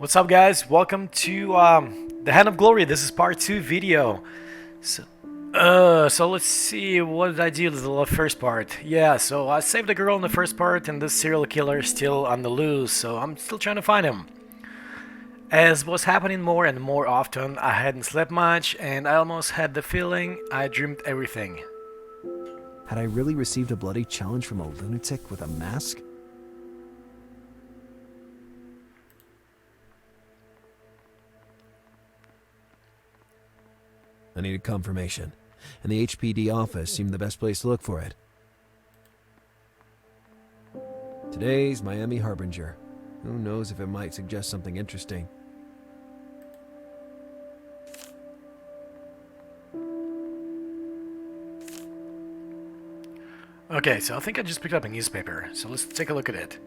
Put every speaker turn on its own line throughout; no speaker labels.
What's up, guys? Welcome to the Hand of Glory. This is part 2 video. So let's see, what did I do in the first part? Yeah, so I saved the girl in the first part, and this serial killer is still on the loose, so I'm still trying to find him. As was happening more and more often, I hadn't slept much, and I almost had the feeling I dreamed everything.
Had I really received a bloody challenge from a lunatic with a mask? I needed confirmation, and the HPD office seemed the best place to look for it. Today's Miami Harbinger. Who knows if it might suggest something interesting.
Okay, so I think I just picked up a newspaper, so let's take a look at it.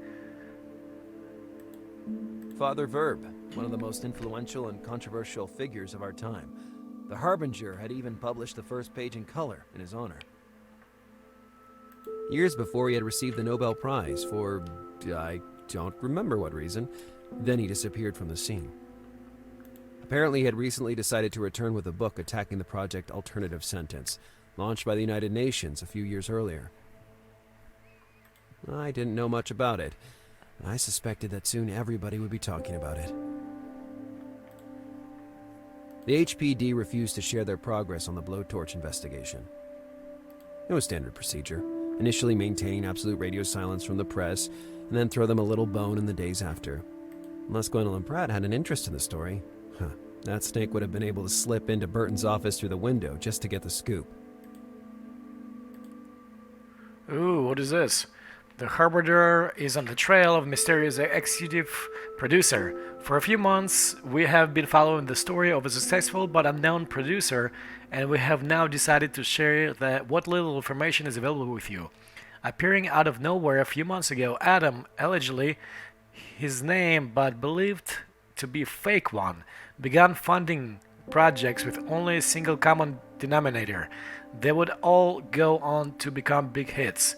Father Verb, one of the most influential and controversial figures of our time. The Harbinger had even published the first page in color in his honor. Years before, he had received the Nobel Prize for, I don't remember what reason. Then he disappeared from the scene. Apparently, he had recently decided to return with a book attacking the project Alternative Sentence, launched by the United Nations a few years earlier. I didn't know much about it. I suspected that soon everybody would be talking about it. The HPD refused to share their progress on the blowtorch investigation. It was standard procedure, initially maintaining absolute radio silence from the press, and then throw them a little bone in the days after. Unless Gwendolyn Pratt had an interest in the story, that snake would have been able to slip into Burton's office through the window just to get the scoop.
Ooh, what is this? The Harbinger is on the trail of mysterious executive producer. For a few months, we have been following the story of a successful but unknown producer, and we have now decided to share what little information is available with you. Appearing out of nowhere a few months ago, Adam, allegedly his name but believed to be a fake one, began funding projects with only a single common denominator. They would all go on to become big hits,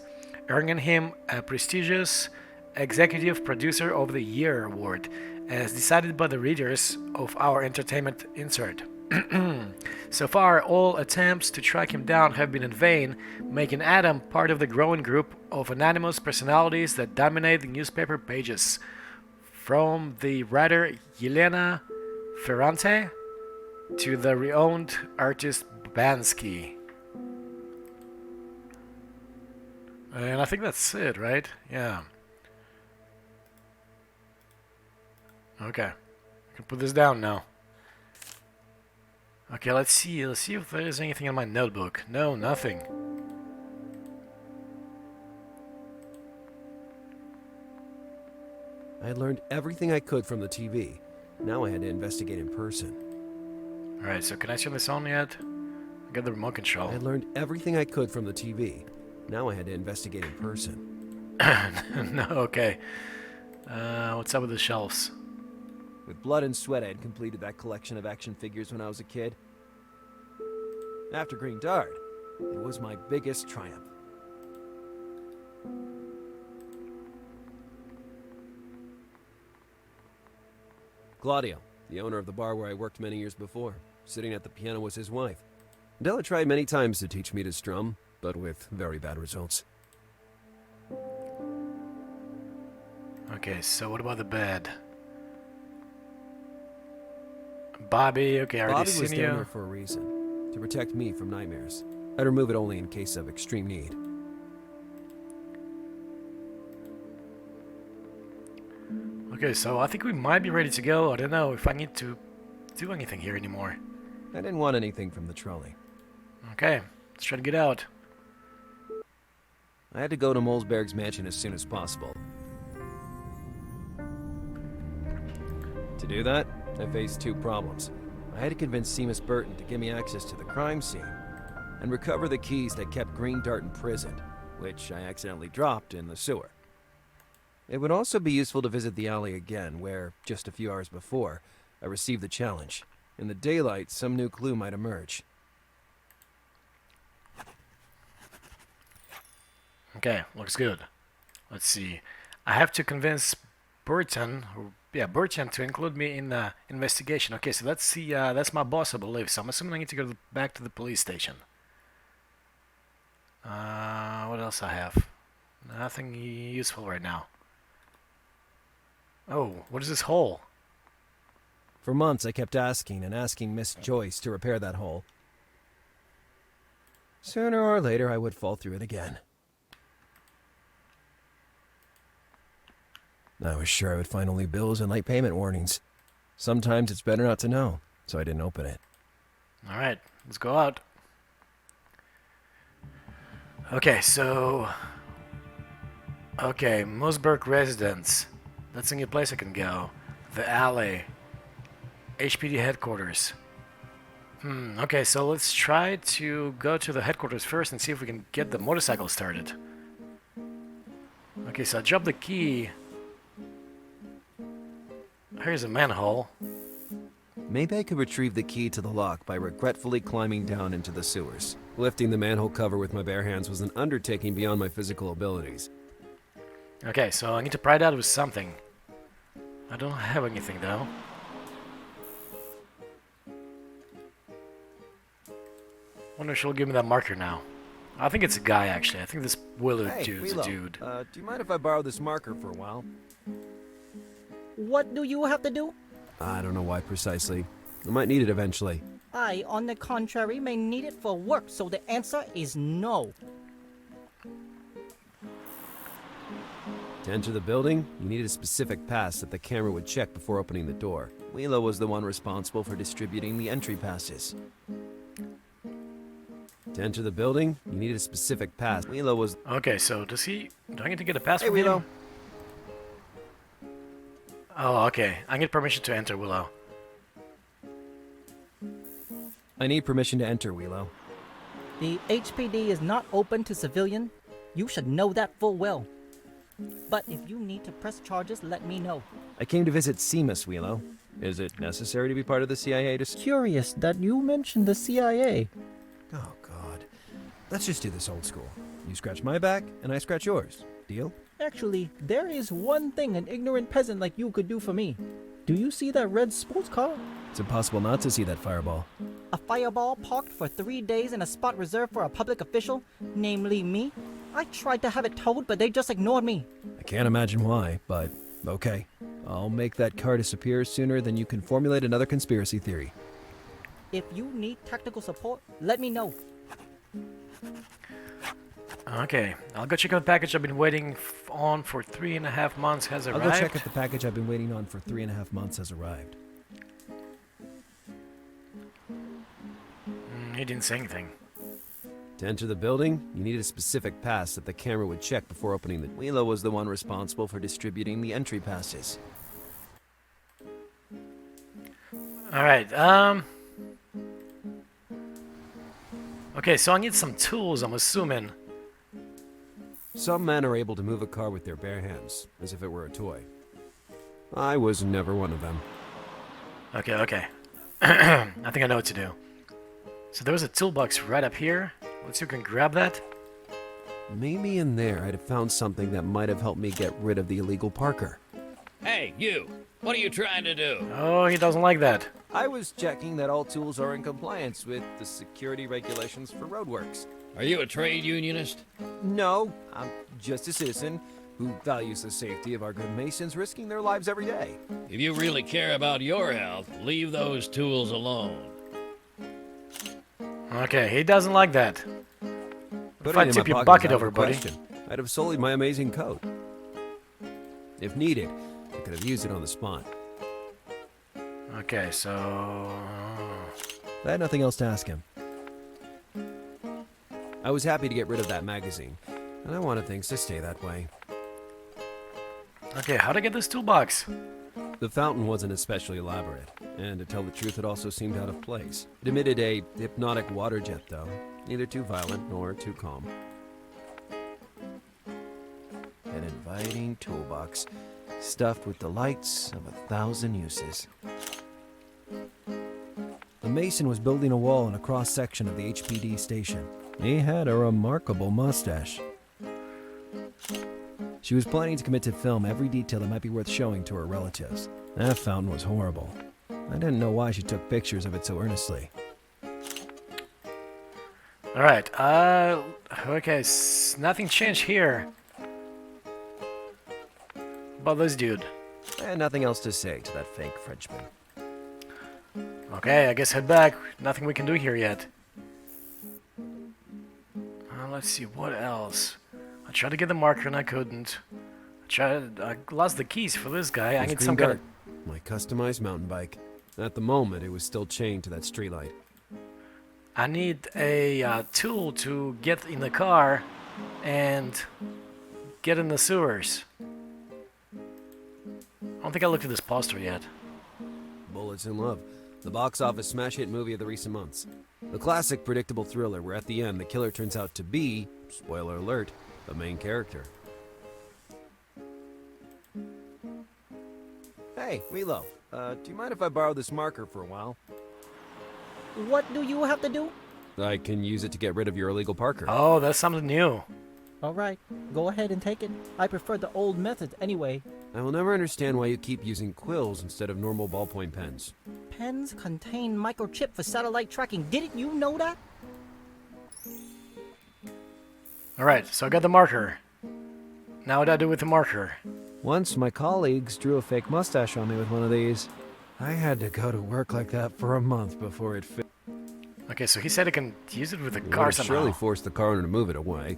earning him a prestigious Executive Producer of the Year award, as decided by the readers of our entertainment insert. So far, all attempts to track him down have been in vain, making Adam part of the growing group of anonymous personalities that dominate the newspaper pages. From the writer Yelena Ferrante to the renowned artist Bansky. And I think that's it, right? Yeah. Okay. I can put this down now. Okay, let's see. Let's see if there is anything in my notebook. No, nothing.
I had learned everything I could from the TV. Now I had to investigate in person.
Alright, so can I turn this on yet? I got the remote control.
I had learned everything I could from the TV. Now I had to investigate in person.
No, okay. What's up with the shelves?
With blood and sweat, I had completed that collection of action figures when I was a kid. After Green Dart, it was my biggest triumph. Claudio, the owner of the bar where I worked many years before, sitting at the piano was his wife. Della tried many times to teach me to strum, but with very bad results.
Okay, so what about the bed? Bobby, okay, I already
Bobby was
seen
down
you.
there for a reason, to protect me from nightmares. I'd remove it only in case of extreme need.
Okay, so I think we might be ready to go. I don't know if I need to do anything here anymore.
I didn't want anything from the trolley.
Okay, let's try to get out.
I had to go to Mulzberg's mansion as soon as possible. To do that, I faced two problems. I had to convince Seamus Burton to give me access to the crime scene, and recover the keys that kept Green Dart imprisoned, which I accidentally dropped in the sewer. It would also be useful to visit the alley again, where, just a few hours before, I received the challenge. In the daylight, some new clue might emerge.
Okay, looks good. Let's see. I have to convince Burton, or yeah, Bertrand to include me in the investigation. Okay, so let's see. That's my boss, I believe. So I'm assuming I need to go back to the police station. What else I have? Nothing useful right now. Oh, what is this hole?
For months, I kept asking and asking Miss Joyce to repair that hole. Sooner or later, I would fall through it again. I was sure I would find only bills and late payment warnings. Sometimes it's better not to know, so I didn't open it.
Alright, let's go out. Okay, so... Okay, Mulzberg residence. That's a new place I can go. The alley. HPD headquarters. Okay, so let's try to go to the headquarters first and see if we can get the motorcycle started. Okay, so I dropped the key. Here's a manhole.
Maybe I could retrieve the key to the lock by regretfully climbing down into the sewers. Lifting the manhole cover with my bare hands was an undertaking beyond my physical abilities.
Okay, so I need to pry it out with something. I don't have anything though. Wonder if she'll give me that marker now. I think it's a guy actually. I think this Willard dude's a dude.
Do you mind if I borrow this marker for a while?
What do you have to do?
I don't know why precisely. I might need it eventually.
I, on the contrary, may need it for work, so the answer is no.
To enter the building, you needed a specific pass that the camera would check before opening the door. Wheelo was the one responsible for distributing the entry passes. To enter the building, you needed a specific pass. Wheelo was...
Okay, so do I need to get a pass
Hey,
from
Wheelo.
him? Oh, okay. I need permission to enter Willow.
I need permission to enter, Wheelo.
The HPD is not open to civilian. You should know that full well. But if you need to press charges, let me know.
I came to visit Seamus, Wheelo. Is it necessary to be part of the CIA to...
Curious that you mentioned the CIA.
Oh, God. Let's just do this old school. You scratch my back, and I scratch yours. Deal?
Actually, there is one thing an ignorant peasant like you could do for me. Do you see that red sports car?
It's impossible not to see that fireball.
A fireball parked for 3 days in a spot reserved for a public official, namely me? I tried to have it towed, but they just ignored me.
I can't imagine why, but okay. I'll make that car disappear sooner than you can formulate another conspiracy theory.
If you need technical support, let me know.
Okay, I'll go check out the package I've been waiting on for 3.5 months has arrived.
I'll go check if the package I've been waiting on for 3.5 months has arrived.
He didn't say anything.
To enter the building, you needed a specific pass that the camera would check before opening the... Wheelo was the one responsible for distributing the entry passes.
Alright, okay, so I need some tools, I'm assuming.
Some men are able to move a car with their bare hands, as if it were a toy. I was never one of them.
Okay. I think I know what to do. So there's a toolbox right up here. Let's see if we can grab that.
Maybe in there I'd have found something that might have helped me get rid of the illegal Parker.
Hey, you! What are you trying to do?
Oh, he doesn't like that.
I was checking that all tools are in compliance with the security regulations for roadworks.
Are you a trade unionist?
No, I'm just a citizen who values the safety of our good masons risking their lives every day.
If you really care about your health, leave those tools alone.
Okay, he doesn't like that.
Put
If I
it in
tip
my
your
pocket
bucket
without
over, buddy.
question. I'd have sold my amazing coat. If needed, I could have used it on the spot.
Okay, so...
I had nothing else to ask him. I was happy to get rid of that magazine, and I wanted things to stay that way.
Okay, how to get this toolbox?
The fountain wasn't especially elaborate, and to tell the truth, it also seemed out of place. It emitted a hypnotic water jet, though, neither too violent nor too calm. An inviting toolbox, stuffed with the lights of 1,000 uses. The mason was building a wall in a cross-section of the HPD station. He had a remarkable mustache. She was planning to commit to film every detail that might be worth showing to her relatives. That fountain was horrible. I didn't know why she took pictures of it so earnestly.
Alright, okay, nothing changed here. About this dude.
And nothing else to say to that fake Frenchman.
Okay, I guess head back. Nothing we can do here yet. Let's see, what else? I tried to get the marker and I couldn't. I lost the keys for this guy. I
It's
need
Green
some kind of...
Dart, my customized mountain bike. At the moment, it was still chained to that streetlight.
I need a tool to get in the car and get in the sewers. I don't think I looked at this poster yet.
Bullets in Love, the box office smash hit movie of the recent months. The classic predictable thriller where at the end the killer turns out to be, spoiler alert, the main character. Hey, Milo, do you mind if I borrow this marker for a while?
What do you have to do?
I can use it to get rid of your illegal Parker.
Oh, that's something new.
Alright, go ahead and take it. I prefer the old methods anyway.
I will never understand why you keep using quills instead of normal ballpoint pens.
Pens contain microchip for satellite tracking. Didn't you know that?
Alright, so I got the marker. Now what do I do with the marker?
Once my colleagues drew a fake mustache on me with one of these. I had to go to work like that for a month before it fit.
Okay, so he said I can use it with the
It
car
would have
somehow.
surely forced the coroner to move it away,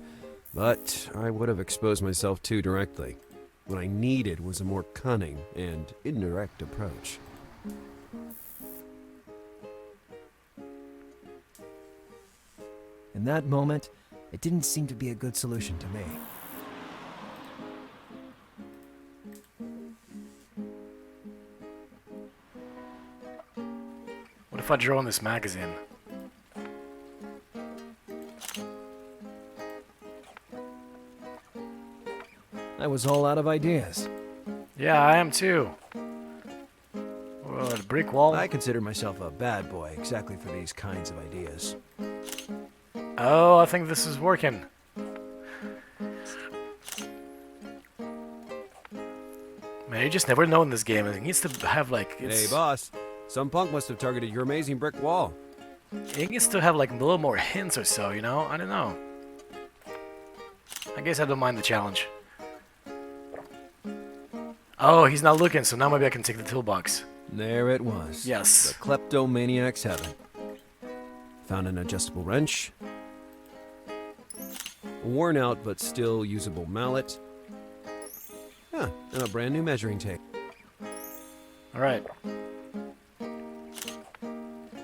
but I would have exposed myself too directly. What I needed was a more cunning and indirect approach. In that moment, it didn't seem to be a good solution to me.
What if I draw in this magazine?
I was all out of ideas.
Yeah, I am too. Well, a brick wall.
I consider myself a bad boy exactly for these kinds of ideas.
Oh, I think this is working. Man, you just never know in this game. It needs to have like...
Hey, boss. Some punk must have targeted your amazing brick wall.
It needs to have like a little more hints or so, you know? I don't know. I guess I don't mind the challenge. Oh, he's not looking, so now maybe I can take the toolbox.
There it was.
Yes.
The kleptomaniac's heaven. Found an adjustable wrench. A worn out but still usable mallet. Huh, and a brand new measuring tape.
Alright.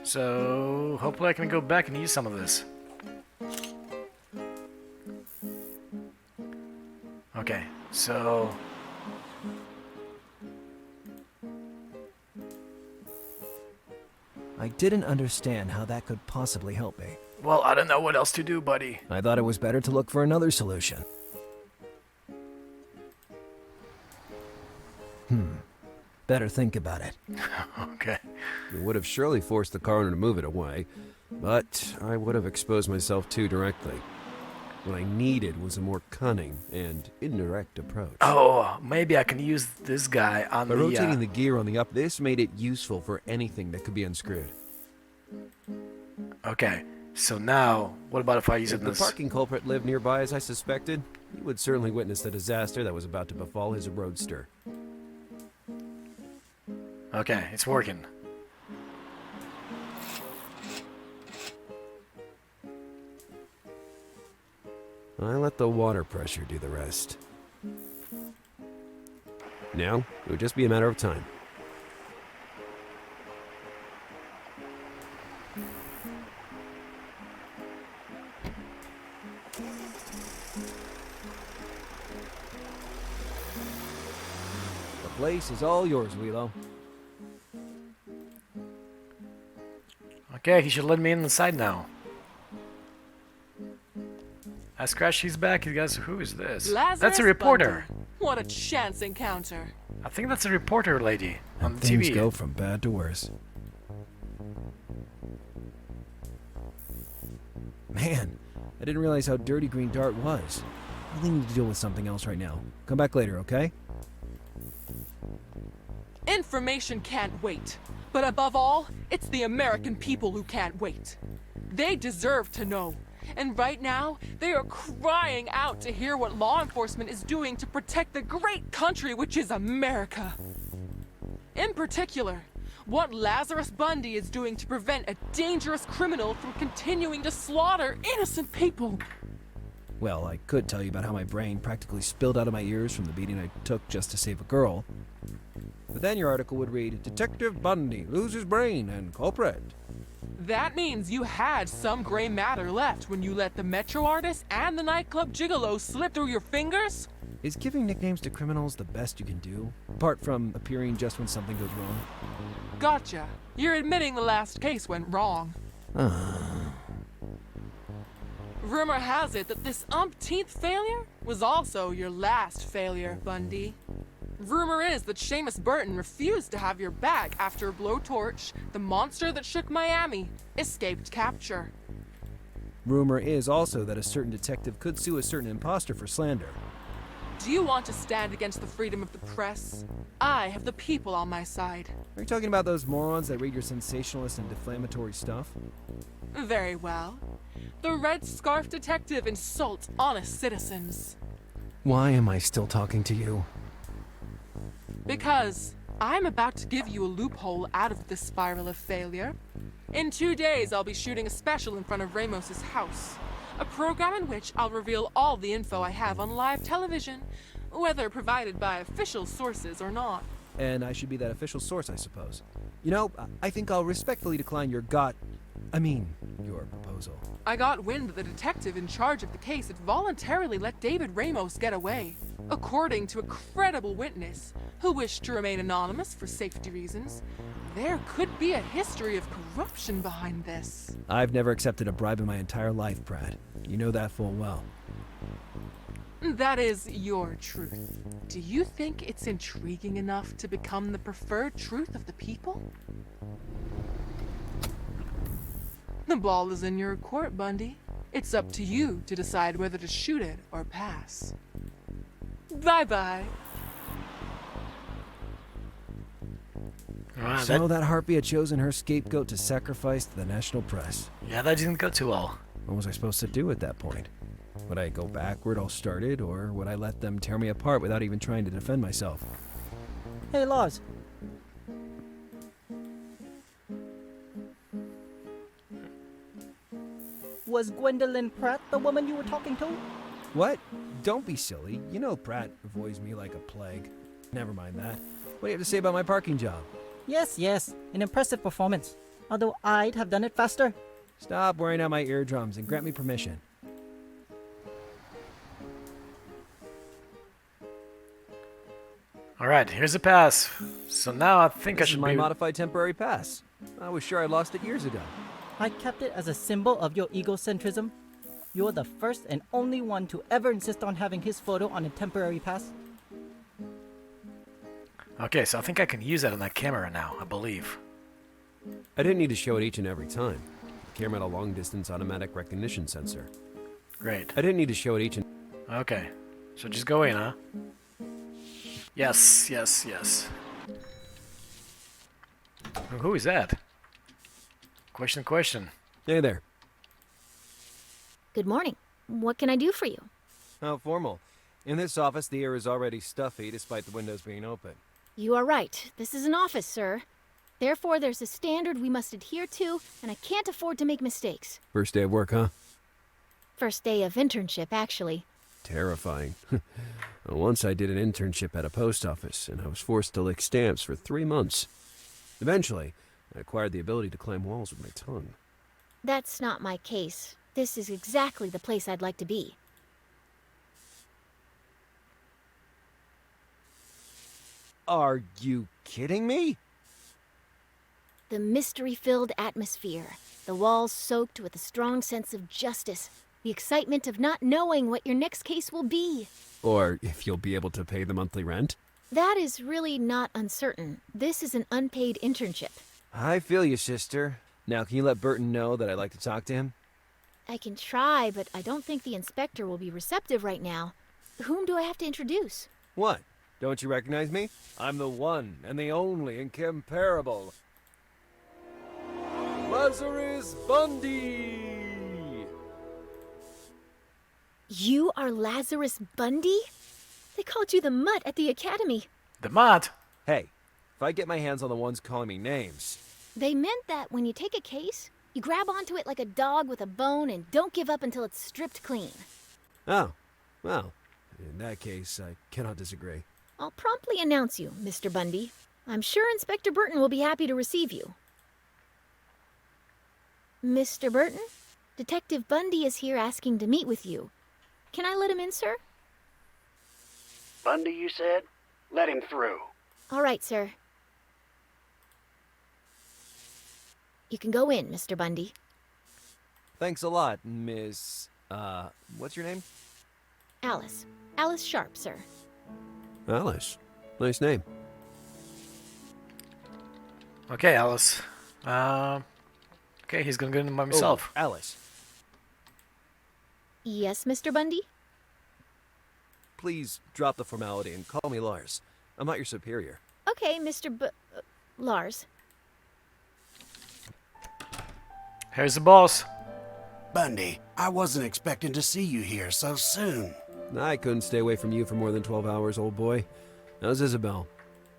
So, hopefully I can go back and use some of this. Okay, so...
I didn't understand how that could possibly help me.
Well, I don't know what else to do, buddy.
I thought it was better to look for another solution. Better think about it.
Okay.
It would have surely forced the coroner to move it away, but I would have exposed myself too directly. What I needed was a more cunning and indirect approach.
Oh, maybe I can use this guy on
By
the...
rotating the gear on the up, this made it useful for anything that could be unscrewed.
Okay, so now, what about if I use it
If
in
the
this...
parking culprit lived nearby as I suspected, he would certainly witness the disaster that was about to befall his roadster.
Okay, it's working.
I let the water pressure do the rest. Now, it would just be a matter of time. The place is all yours, Wheelo.
Okay, he should let me in inside now. I scratched his back. He goes, who is this?
Lazarus
That's a reporter.
Bundy. What a chance encounter.
I think that's a reporter lady on the
Things
TV.
go from bad to worse. Man, I didn't realize how dirty Green Dart was. really need to deal with something else right now. Come back later, okay?
Information can't wait. But above all, it's the American people who can't wait. They deserve to know. And right now, they are crying out to hear what law enforcement is doing to protect the great country which is America. In particular, what Lazarus Bundy is doing to prevent a dangerous criminal from continuing to slaughter innocent people.
Well, I could tell you about how my brain practically spilled out of my ears from the beating I took just to save a girl. But then your article would read, Detective Bundy loses brain and culprit.
That means you had some gray matter left when you let the metro artist and the nightclub gigolo slip through your fingers?
Is giving nicknames to criminals the best you can do? Apart from appearing just when something goes wrong?
Gotcha. You're admitting the last case went wrong. Rumor has it that this umpteenth failure was also your last failure, Bundy. Rumor is that Seamus Burton refused to have your back after Blowtorch, the monster that shook Miami, escaped capture.
Rumor is also that a certain detective could sue a certain imposter for slander.
Do you want to stand against the freedom of the press? I have the people on my side.
Are you talking about those morons that read your sensationalist and defamatory stuff?
Very well. The Red Scarf Detective insults honest citizens.
Why am I still talking to you?
Because I'm about to give you a loophole out of this spiral of failure. In 2 days, I'll be shooting a special in front of Ramos's house. A program in which I'll reveal all the info I have on live television, whether provided by official sources or not.
And I should be that official source, I suppose. You know, I think I'll respectfully decline your proposal.
I got wind that the detective in charge of the case had voluntarily let David Ramos get away, according to a credible witness who wished to remain anonymous for safety reasons. There could be a history of corruption behind this.
I've never accepted a bribe in my entire life, Brad. You know that full well.
That is your truth. Do you think it's intriguing enough to become the preferred truth of the people? The ball is in your court, Bundy. It's up to you to decide whether to shoot it or pass. Bye-bye.
Wow,
So that harpy had chosen her scapegoat to sacrifice to the national press.
yeah, that didn't go too well.
What was I supposed to do at that point? Would I go back where it all started, or would I let them tear me apart without even trying to defend myself?
Hey, Lars. Was Gwendolyn Pratt the woman you were talking to?
What? Don't be silly. You know Pratt avoids me like a plague. Never mind that. What do you have to say about my parking job?
Yes, an impressive performance. Although I'd have done it faster.
Stop wearing out my eardrums and grant me permission.
Alright, here's a pass. So now I think I
This is
should
my
be...
modified temporary pass. I was sure I lost it years ago.
I kept it as a symbol of your egocentrism. You're the first and only one to ever insist on having his photo on a temporary pass.
Okay, so I think I can use that on that camera now, I believe.
I didn't need to show it each and every time. The camera had a long-distance automatic recognition sensor.
Great.
I didn't need to show it each and...
Okay, so just go in, huh? Yes. Who is that? Question.
Hey there.
Good morning. What can I do for you?
How formal. In this office, the air is already stuffy despite the windows being open.
You are right. This is an office, sir. Therefore, there's a standard we must adhere to, and I can't afford to make mistakes.
First day of work, huh?
First day of internship, actually.
Terrifying. Once I did an internship at a post office, and I was forced to lick stamps for 3 months. Eventually, I acquired the ability to climb walls with my tongue.
That's not my case. This is exactly the place I'd like to be.
Are you kidding me?
The mystery-filled atmosphere, the walls soaked with a strong sense of justice, the excitement of not knowing what your next case will be.
Or if you'll be able to pay the monthly rent?
That is really not uncertain. This is an unpaid internship.
I feel you, sister. Now, can you let Burton know that I'd like to talk to him?
I can try, but I don't think the inspector will be receptive right now. Whom do I have to introduce?
What? Don't you recognize me? I'm the one and the only incomparable Lazarus Bundy!
You are Lazarus Bundy? They called you the Mutt at the academy.
The Mutt?
Hey, if I get my hands on the ones calling me names...
They meant that when you take a case, you grab onto it like a dog with a bone and don't give up until it's stripped clean.
Oh, well, in that case, I cannot disagree.
I'll promptly announce you, Mr. Bundy. I'm sure Inspector Burton will be happy to receive you. Mr. Burton, Detective Bundy is here asking to meet with you. Can I let him in, sir?
Bundy, you said? Let him through.
All right, sir. You can go in, Mr. Bundy.
Thanks a lot, Miss... what's your name?
Alice. Alice Sharp, sir.
Alice. Nice name.
Okay, Alice. Okay, he's gonna go in by himself.
Oh, Alice.
Yes, Mr. Bundy?
Please drop the formality and call me Lars. I'm not your superior.
Okay, Lars.
Here's the boss.
Bundy, I wasn't expecting to see you here so soon.
I couldn't stay away from you for more than 12 hours, old boy. How's Isabel?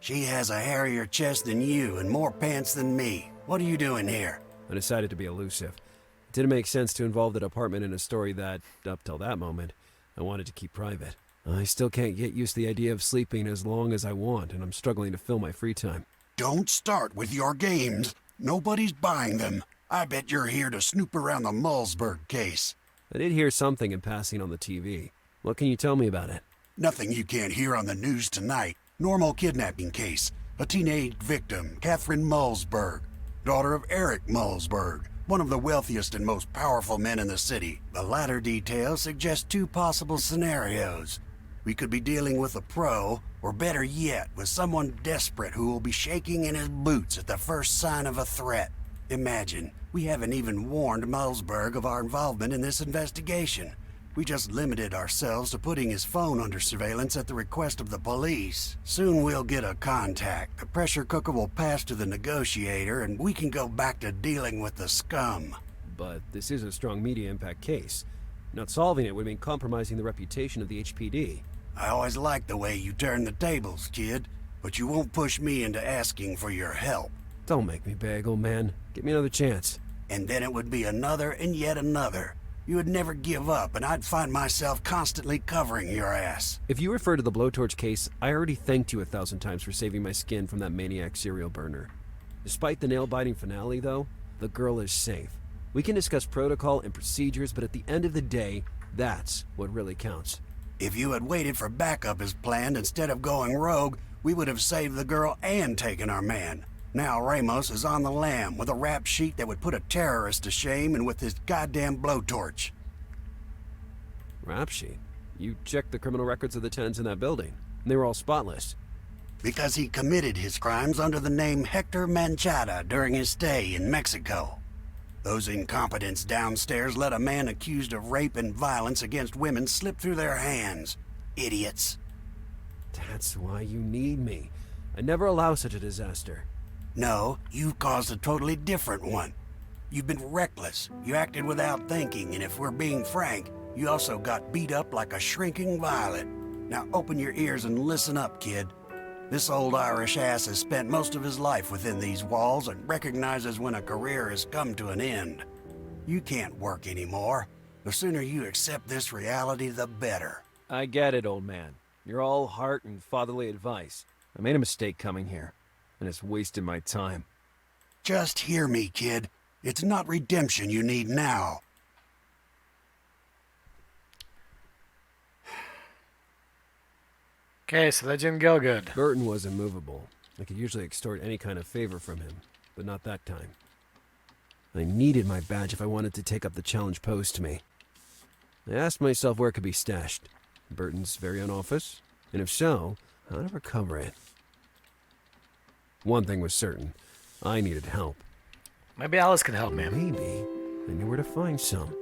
She has a hairier chest than you and more pants than me. What are you doing here?
I decided to be elusive. It didn't make sense to involve the department in a story that, up till that moment, I wanted to keep private. I still can't get used to the idea of sleeping as long as I want, and I'm struggling to fill my free time.
Don't start with your games. Nobody's buying them. I bet you're here to snoop around the Mulzberg case.
I did hear something in passing on the TV. What can you tell me about it?
Nothing you can't hear on the news tonight. Normal kidnapping case. A teenage victim, Kathrin Mulzberg, daughter of Eric Mulzberg, one of the wealthiest and most powerful men in the city. The latter details suggest two possible scenarios. We could be dealing with a pro, or better yet, with someone desperate who will be shaking in his boots at the first sign of a threat. Imagine, we haven't even warned Mulzberg of our involvement in this investigation. We just limited ourselves to putting his phone under surveillance at the request of the police. Soon we'll get a contact. The pressure cooker will pass to the negotiator, and we can go back to dealing with the scum.
But this is a strong media impact case. Not solving it would mean compromising the reputation of the HPD.
I always liked the way you turn the tables, kid, but you won't push me into asking for your help.
Don't make me beg, old man. Give me another chance.
And then it would be another and yet another. You would never give up, and I'd find myself constantly covering your ass.
If you refer to the blowtorch case, I already thanked you 1,000 times for saving my skin from that maniac serial burner. Despite the nail-biting finale, though, the girl is safe. We can discuss protocol and procedures, but at the end of the day, that's what really counts.
If you had waited for backup as planned instead of going rogue, we would have saved the girl and taken our man. Now Ramos is on the lam with a rap sheet that would put a terrorist to shame and with his goddamn blowtorch.
Rap sheet? You checked the criminal records of the tenants in that building, and they were all spotless.
Because he committed his crimes under the name Hector Manchada during his stay in Mexico. Those incompetents downstairs let a man accused of rape and violence against women slip through their hands. Idiots.
That's why you need me. I never allow such a disaster.
No, you've caused a totally different one. You've been reckless, you acted without thinking, and if we're being frank, you also got beat up like a shrinking violet. Now open your ears and listen up, kid. This old Irish ass has spent most of his life within these walls and recognizes when a career has come to an end. You can't work anymore. The sooner you accept this reality, the better.
I get it, old man. You're all heart and fatherly advice. I made a mistake coming here, and it's wasted my time.
Just hear me, kid. It's not redemption you need now.
Okay, so that didn't go good.
Burton was immovable. I could usually extort any kind of favor from him, but not that time. I needed my badge if I wanted to take up the challenge posed to me. I asked myself where it could be stashed. Burton's very own office? And if so, how to recover it? One thing was certain. I needed help.
Maybe Alice can help me.
Maybe I knew where to find some.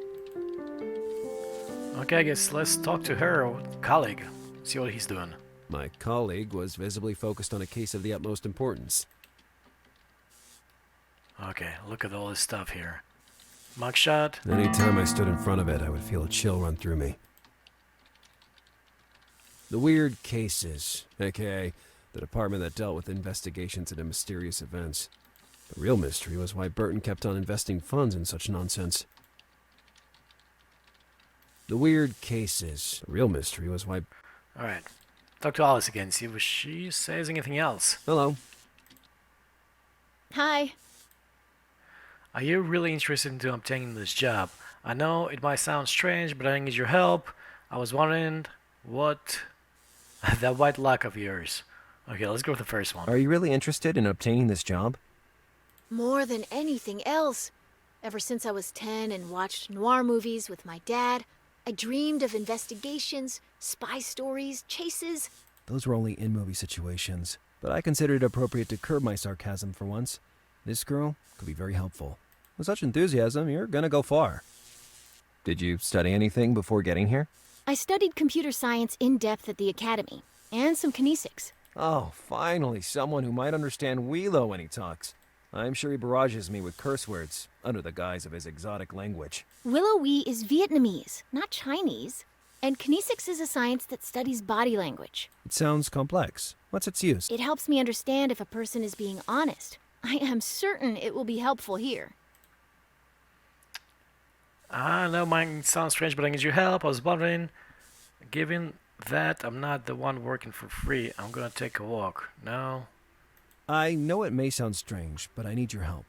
Okay, I guess let's talk to her colleague. See what he's doing.
My colleague was visibly focused on a case of the utmost importance.
Okay, look at all this stuff here. Mugshot.
Any time I stood in front of it, I would feel a chill run through me. The weird cases, aka the department that dealt with investigations into mysterious events. The real mystery was why Burton kept on investing funds in such nonsense. The weird cases. The real mystery was why...
Alright. Talk to Alice again, see if she says anything else.
Hello.
Hi.
Are you really interested in obtaining this job? I know it might sound strange, but I need your help. I was wondering what... that white lock of yours. Okay, let's go with the first one.
Are you really interested in obtaining this job?
More than anything else. Ever since I was 10 and watched noir movies with my dad, I dreamed of investigations, spy stories, chases.
Those were only in-movie situations, but I considered it appropriate to curb my sarcasm for once. This girl could be very helpful. With such enthusiasm, you're gonna go far. Did you study anything before getting here?
I studied computer science in depth at the academy, and some kinesics.
Oh, finally, someone who might understand Wheelo when he talks. I'm sure he barrages me with curse words, under the guise of his exotic language.
Willow Wee is Vietnamese, not Chinese. And kinesics is a science that studies body language.
It sounds complex. What's its use?
It helps me understand if a person is being honest. I am certain it will be helpful here.
I know mine sounds strange, but I need your help. I was wondering, given that I'm not the one working for free, I'm gonna take a walk. No?
I know it may sound strange, but I need your help.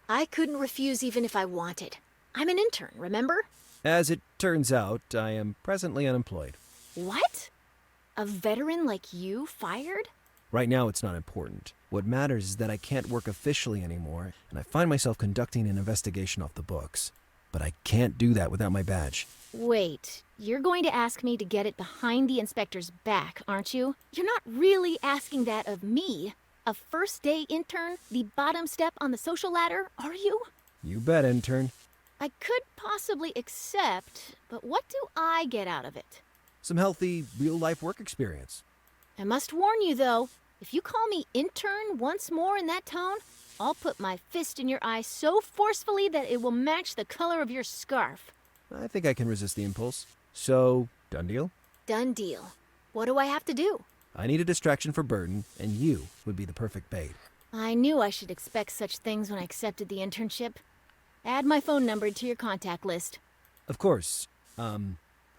I couldn't refuse even if I wanted. I'm an intern, remember?
As it turns out, I am presently unemployed.
What? A veteran like you fired?
Right now, it's not important. What matters is that I can't work officially anymore, and I find myself conducting an investigation off the books. But I can't do that without my badge.
Wait, you're going to ask me to get it behind the inspector's back, aren't you? You're not really asking that of me, a first-day intern, the bottom step on the social ladder, are you?
You bet, intern.
I could possibly accept, but what do I get out of it?
Some healthy, real-life work experience.
I must warn you, though, if you call me intern once more in that tone, I'll put my fist in your eye so forcefully that it will match the color of your scarf.
I think I can resist the impulse. So, done deal?
Done deal. What do I have to do?
I need a distraction for Burton, and you would be the perfect bait.
I knew I should expect such things when I accepted the internship. Add my phone number to your contact list.
Of course. How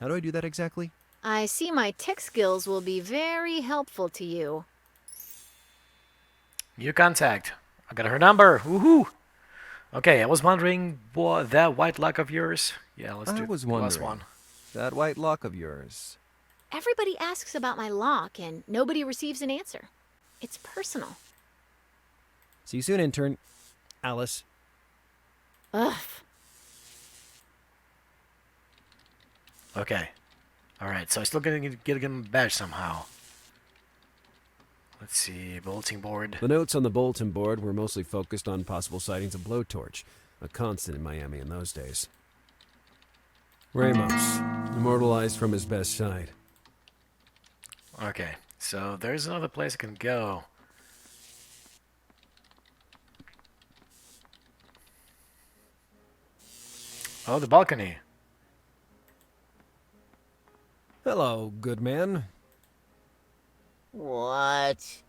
do I do that exactly?
I see my tech skills will be very helpful to you.
New contact. I got her number. Woohoo! Okay, I was wondering what that white lock of yours. Yeah, let's do
I was
the last
wondering.
one.
That white lock of yours.
Everybody asks about my lock, and nobody receives an answer. It's personal.
See you soon, intern. Alice.
Ugh.
Okay. Alright, so I still gonna get him a badge somehow. Let's see, bulletin board.
The notes on the bulletin board were mostly focused on possible sightings of blowtorch, a constant in Miami in those days. Ramos, immortalized from his best side.
Okay, so there's another place I can go. Oh, the balcony.
Hello, good man.
What?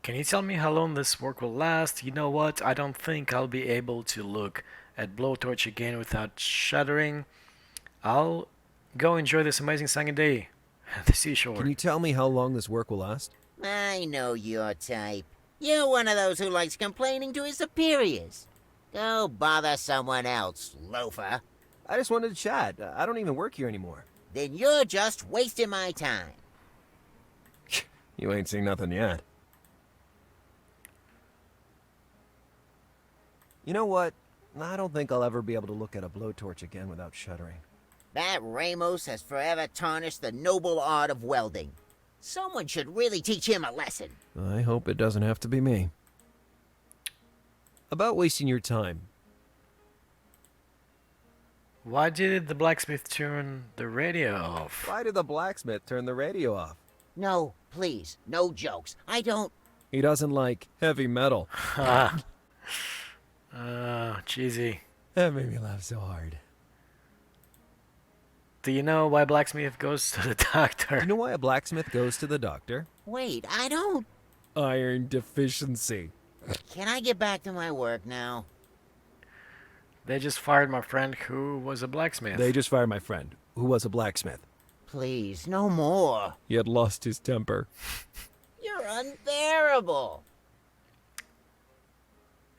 Can you tell me how long this work will last? You know what? I don't think I'll be able to look at blowtorch again without shuddering. I'll go enjoy this amazing sunny day at the seashore.
Can you tell me how long this work will last?
I know your type. You're one of those who likes complaining to his superiors. Go bother someone else, loafer.
I just wanted to chat. I don't even work here anymore.
Then you're just wasting my time.
You ain't seen nothing yet. You know what? I don't think I'll ever be able to look at a blowtorch again without shuddering.
That Ramos has forever tarnished the noble art of welding. Someone should really teach him a lesson.
I hope it doesn't have to be me. About wasting your time.
Why did the blacksmith turn the radio off?
Why did the blacksmith turn the radio off?
No, please, no jokes. I don't.
He doesn't like heavy metal.
Ah. Cheesy.
That made me laugh so hard.
Do you know why blacksmith goes to the
Do
doctor?
you know why a blacksmith goes to the doctor?
Wait, I don't.
Iron deficiency.
Can I get back to my work now?
They just fired my friend who was a blacksmith.
They just fired my friend, who was a blacksmith.
Please, no more.
He had lost his temper.
You're unbearable.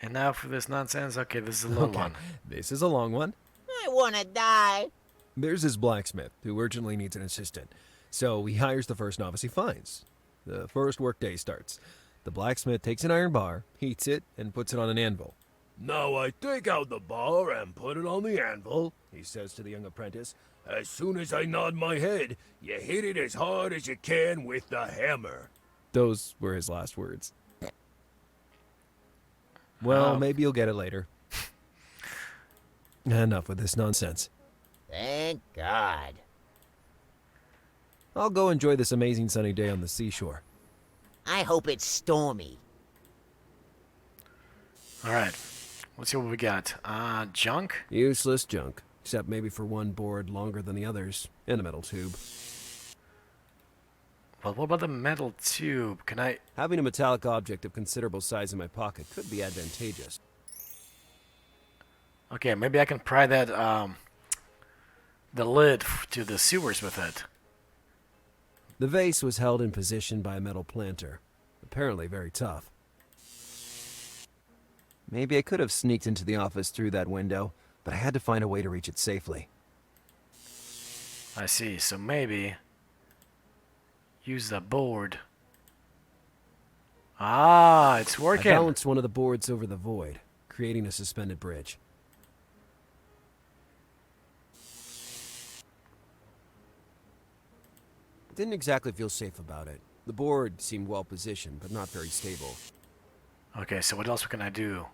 And now for this nonsense? Okay, this is a long one.
This is a long one.
I wanna die.
There's this blacksmith who urgently needs an assistant. So he hires the first novice he finds. The first workday starts. The blacksmith takes an iron bar, heats it, and puts it on an anvil.
Now I take out the bar and put it on the anvil,
He says to the young apprentice.
As soon as I nod my head, you hit it as hard as you can with the hammer.
Those were his last words. Well,
Oh.
maybe you'll get it later. Enough with this nonsense.
Thank God.
I'll go enjoy this amazing sunny day on the seashore.
I hope it's stormy.
Alright. Let's see what we got. Junk?
Useless junk, except maybe for one board longer than the others, and a metal tube.
Well, what about the metal tube? Can I...
Having a metallic object of considerable size in my pocket could be advantageous.
Okay, maybe I can pry that, the lid to the sewers with it.
The vase was held in position by a metal planter, apparently very tough. Maybe I could have sneaked into the office through that window, but I had to find a way to reach it safely.
I see, so maybe... use the board. Ah, it's
I
working!
balanced one of the boards over the void, creating a suspended bridge. I didn't exactly feel safe about it. The board seemed well positioned, but not very stable.
Okay, so what else can I do?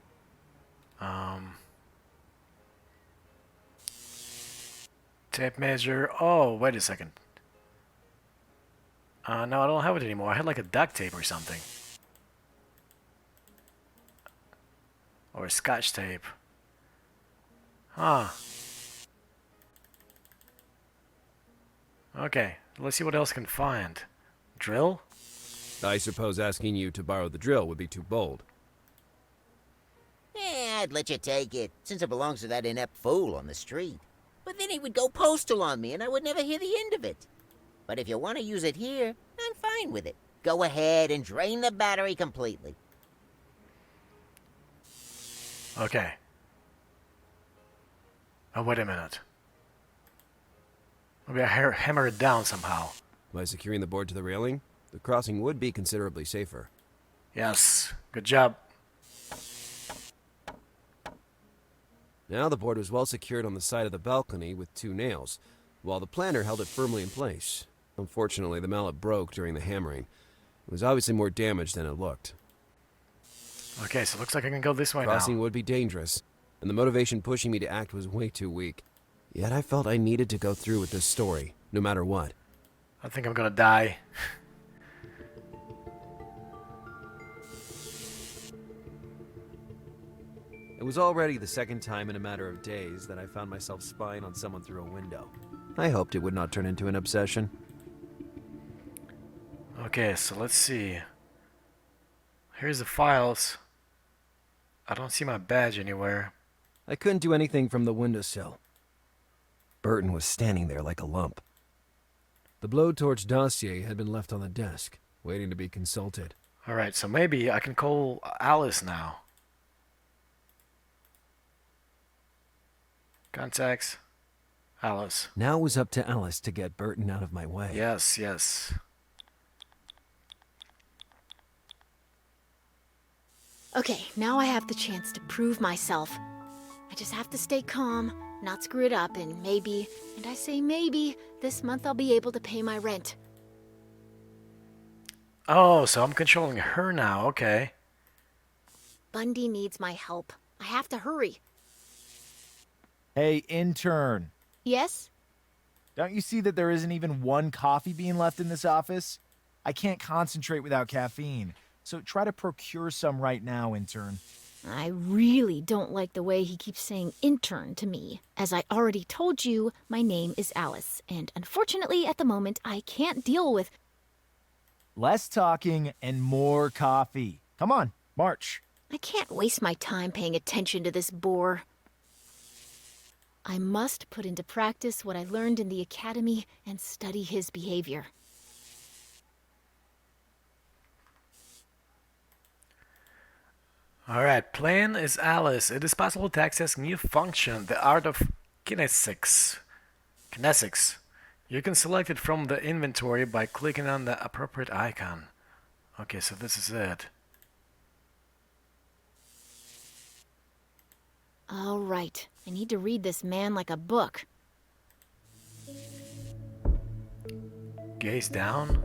Tape measure. Oh, wait a second. No, I don't have it anymore. I had like a duct tape or something. Or scotch tape. Huh. Okay, let's see what else I can find. Drill?
I suppose asking you to borrow the drill would be too bold.
Yeah, I'd let you take it, since it belongs to that inept fool on the street. But then he would go postal on me, and I would never hear the end of it. But if you want to use it here, I'm fine with it. Go ahead and drain the battery completely.
Okay. Oh, wait a minute. Maybe I hammer it down somehow.
By securing the board to the railing, the crossing would be considerably safer.
Yes, good job.
Now the board was well secured on the side of the balcony with 2 nails, while the planter held it firmly in place. Unfortunately, the mallet broke during the hammering. It was obviously more damaged than it looked.
Okay, so it looks like I can go this way
Crossing
now.
would be dangerous, and the motivation pushing me to act was way too weak. Yet I felt I needed to go through with this story, no matter what.
I think I'm gonna die.
It was already the second time in a matter of days that I found myself spying on someone through a window. I hoped it would not turn into an obsession.
Okay, so let's see. Here's the files. I don't see my badge anywhere.
I couldn't do anything from the windowsill. Burton was standing there like a lump. The blowtorch dossier had been left on the desk, waiting to be consulted.
Alright, so maybe I can call Alice now. Contacts. Alice.
Now it was up to Alice to get Burton out of my way.
Yes, yes.
Okay, now I have the chance to prove myself. I just have to stay calm, not screw it up, and maybe, and I say maybe, this month I'll be able to pay my rent.
Oh, so I'm controlling her now, okay.
Bundy needs my help. I have to hurry.
Hey, intern.
Yes?
Don't you see that there isn't even one coffee bean left in this office? I can't concentrate without caffeine, so try to procure some right now, intern.
I really don't like the way he keeps saying intern to me. As I already told you, my name is Alice, and unfortunately at the moment I can't deal with...
Less talking and more coffee. Come on, march.
I can't waste my time paying attention to this bore. I must put into practice what I learned in the academy and study his behavior.
Alright, plan is Alice. It is possible to access new function, the art of kinesics. You can select it from the inventory by clicking on the appropriate icon. Okay, so this is it.
All right, I need to read this man like a book.
Gaze down,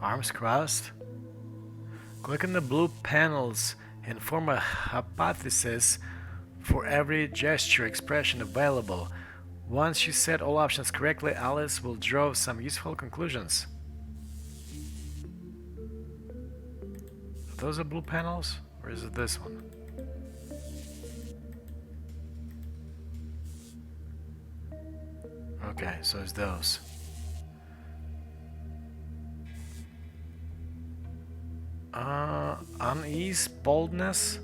arms crossed. Click on the blue panels and form a hypothesis for every gesture expression available. Once you set all options correctly, Alice will draw some useful conclusions. Are those the blue panels? Or is it this one? Okay, so it's those. Unease, boldness,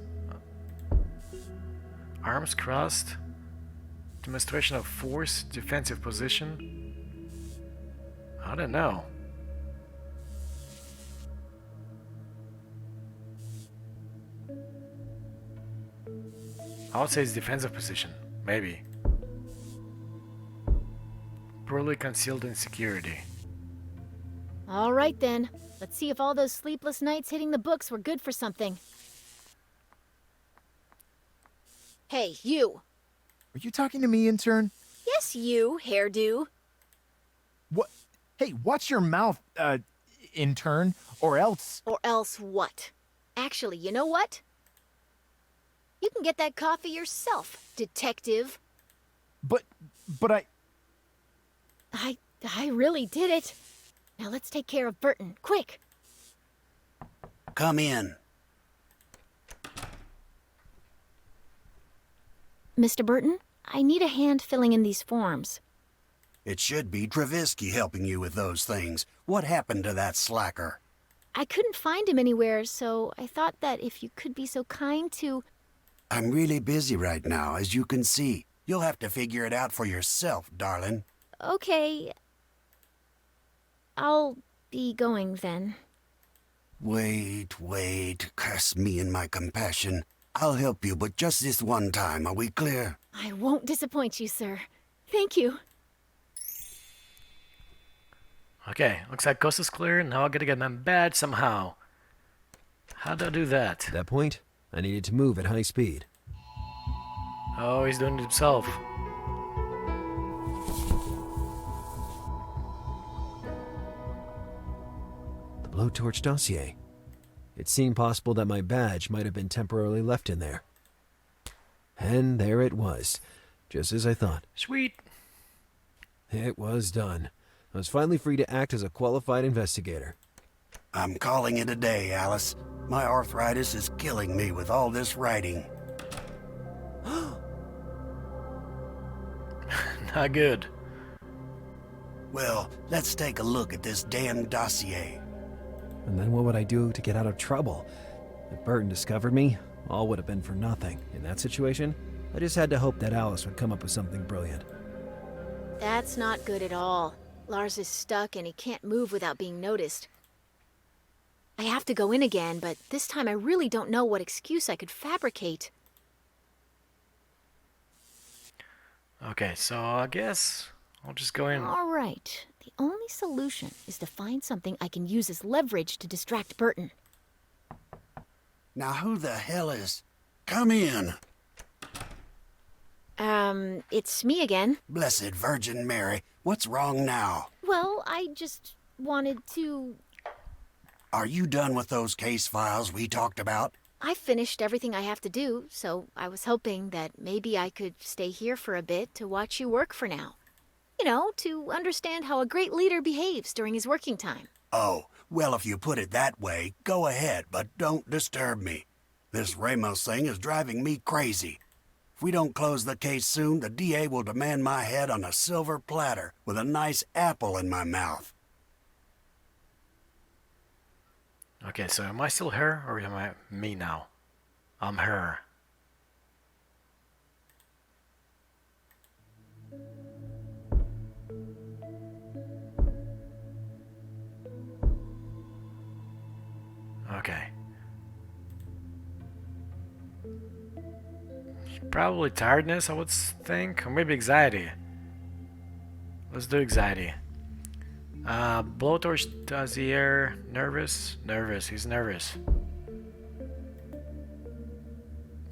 arms crossed, demonstration of force, defensive position. I don't know. I would say it's defensive position, maybe. Poorly concealed insecurity.
All right then, let's see if all those sleepless nights hitting the books were good for something. Hey, you!
Are you talking to me, intern?
Yes, you, hairdo.
What? Hey, watch your mouth, intern, or else...
Or else what? Actually, you know what? You can get that coffee yourself, detective.
But
I really did it. Now let's take care of Burton, quick.
Come in.
Mr. Burton, I need a hand filling in these forms.
It should be Travisky helping you with those things. What happened to that slacker?
I couldn't find him anywhere, so I thought that if you could be so kind to...
I'm really busy right now, as you can see. You'll have to figure it out for yourself, darling.
Okay. I'll be going then.
Wait. Curse me and my compassion. I'll help you, but just this one time, are we clear?
I won't disappoint you, sir. Thank you.
Okay, looks like coast is clear. Now I gotta get my badge somehow. How do I do that?
At that point, I needed to move at high speed.
Oh, he's doing it himself.
The blowtorch dossier. It seemed possible that my badge might have been temporarily left in there. And there it was, just as I thought.
Sweet.
It was done. I was finally free to act as a qualified investigator.
I'm calling it a day, Alice. My arthritis is killing me with all this writing.
Not good.
Well, let's take a look at this damn dossier.
And then what would I do to get out of trouble? If Burton discovered me, all would have been for nothing. In that situation, I just had to hope that Alice would come up with something brilliant.
That's not good at all. Lars is stuck and he can't move without being noticed. I have to go in again, but this time I really don't know what excuse I could fabricate.
Okay, so I guess I'll just go in.
All right. The only solution is to find something I can use as leverage to distract Burton.
Now who the hell is... Come in.
It's me again.
Blessed Virgin Mary, what's wrong now?
Well, I just wanted to...
Are you done with those case files we talked about?
I've finished everything I have to do, so I was hoping that maybe I could stay here for a bit to watch you work for now. You know, to understand how a great leader behaves during his working time.
Oh, well, if you put it that way, go ahead, but don't disturb me. This Ramos thing is driving me crazy. If we don't close the case soon, the DA will demand my head on a silver platter with a nice apple in my mouth.
Okay, so am I still her or am I me now? I'm her. Okay. Probably tiredness, I would think, or maybe anxiety. Let's do anxiety. Blowtorch Dozier, nervous? Nervous, he's nervous.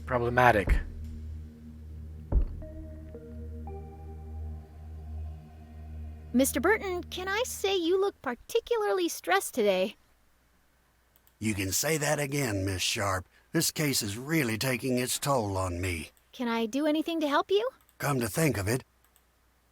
Problematic.
Mr. Burton, can I say you look particularly stressed today?
You can say that again, Miss Sharp. This case is really taking its toll on me.
Can I do anything to help you?
Come to think of it,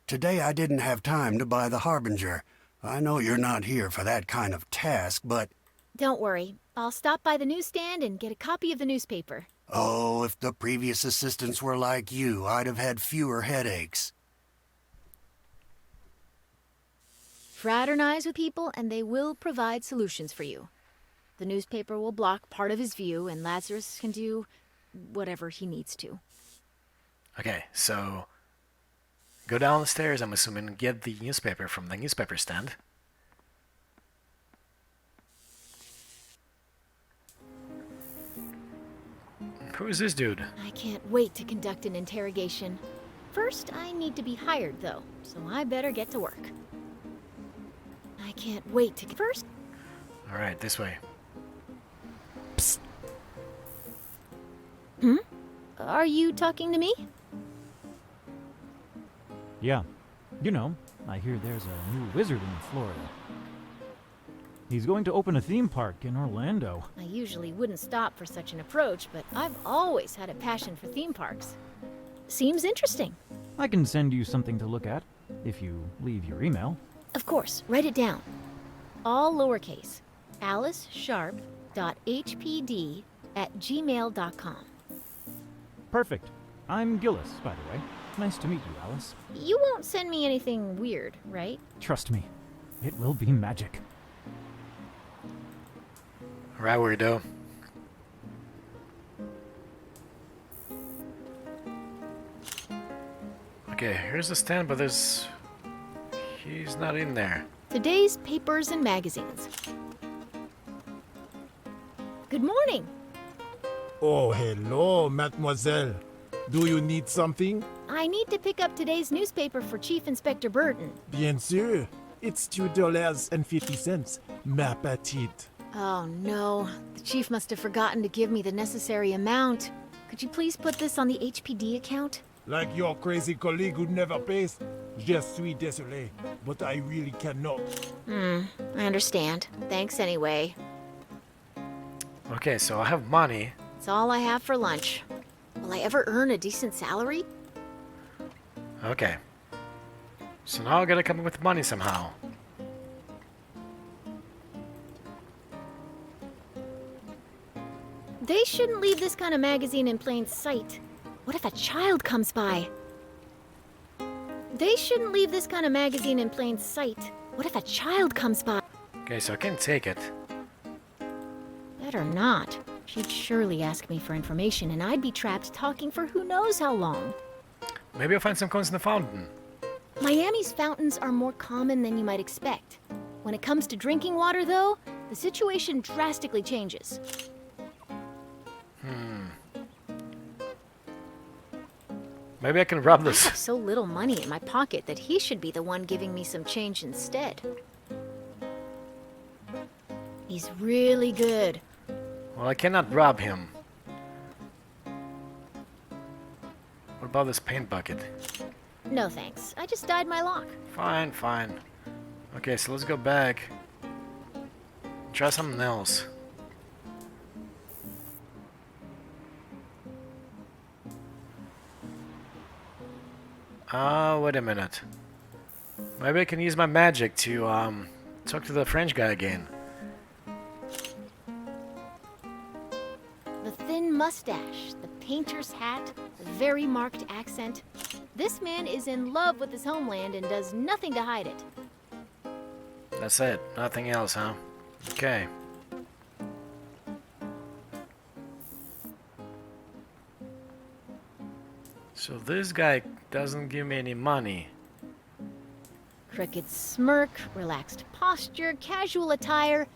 today I didn't have time to buy the Harbinger. I know you're not here for that kind of task, but...
Don't worry. I'll stop by the newsstand and get a copy of the newspaper.
Oh, if the previous assistants were like you, I'd have had fewer headaches.
Fraternize with people and they will provide solutions for you. The newspaper will block part of his view and Lazarus can do whatever he needs to.
Okay, so go down the stairs, I'm assuming, and get the newspaper from the newspaper stand. Who is this dude?
I can't wait to conduct an interrogation. First, I need to be hired, though, so I better get to work. I can't wait to... First...
Alright, this way.
Psst. Hmm? Are you talking to me?
Yeah. You know, I hear there's a new wizard in Florida. He's going to open a theme park in Orlando.
I usually wouldn't stop for such an approach, but I've always had a passion for theme parks. Seems interesting.
I can send you something to look at, if you leave your email.
Of course, write it down. All lowercase. alicesharp.hpd@gmail.com.
Perfect. I'm Gillis, by the way. Nice to meet you, Alice.
You won't send me anything weird, right?
Trust me, it will be magic.
Alright, weirdo. Okay, here's the stand, but he's not in there.
Today's papers and magazines. Good morning.
Oh, hello, mademoiselle. Do you need something?
I need to pick up today's newspaper for Chief Inspector Burton.
Bien sûr. It's $2.50. Ma petite.
Oh no, the chief must have forgotten to give me the necessary amount. Could you please put this on the HPD account?
Like your crazy colleague who never pays? Je suis désolé, but I really cannot.
I understand. Thanks anyway.
Okay, so I have money.
It's all I have for lunch. Will I ever earn a decent salary?
Okay. So now I gotta come up with money somehow.
They shouldn't leave this kind of magazine in plain sight. What if a child comes by? They shouldn't leave this kind of magazine in plain sight. What if a child comes by?
Okay, so I can take it.
Better not. She'd surely ask me for information and I'd be trapped talking for who knows how long.
Maybe I'll find some coins in the fountain.
Miami's fountains are more common than you might expect. When it comes to drinking water, though, the situation drastically changes.
Maybe I can rob
I
this.
have so little money in my pocket that he should be the one giving me some change instead. He's really good.
Well, I cannot rob him. What about this paint bucket?
No thanks. I just dyed my lock.
Fine, fine. Okay, so let's go back. Try something else. Wait a minute. Maybe I can use my magic to talk to the French guy again.
The thin mustache, the painter's hat, the very marked accent. This man is in love with his homeland and does nothing to hide it.
That's it. Nothing else, huh? Okay. So this guy doesn't give me any money.
Crooked smirk, relaxed posture, casual attire.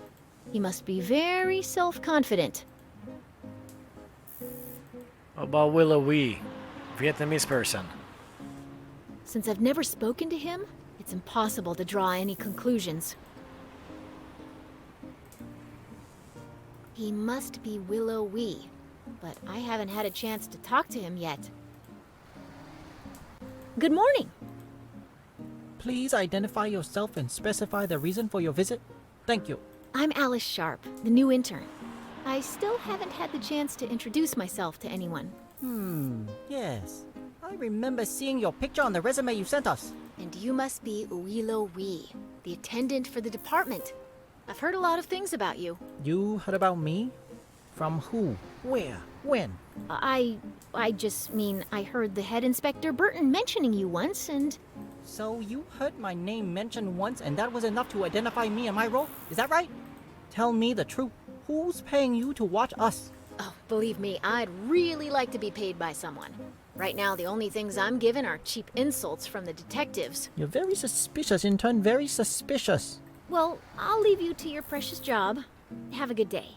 He must be very self-confident.
How about Willow Wee? Vietnamese person.
Since I've never spoken to him, it's impossible to draw any conclusions. He must be Willow Wee, but I haven't had a chance to talk to him yet. Good morning.
Please identify yourself and specify the reason for your visit. Thank you.
I'm Alice Sharp, the new intern. I still haven't had the chance to introduce myself to anyone.
Yes. I remember seeing your picture on the resume you sent us.
And you must be Willow Wee, the attendant for the department. I've heard a lot of things about you.
You heard about me? From who? Where? When?
I just mean I heard the head inspector Burton mentioning you once, and...
So you heard my name mentioned once and that was enough to identify me and my role? Is that right? Tell me the truth. Who's paying you to watch us?
Oh, believe me, I'd really like to be paid by someone. Right now, the only things I'm given are cheap insults from the detectives.
You're very suspicious, intern. Very suspicious.
Well, I'll leave you to your precious job. Have a good day.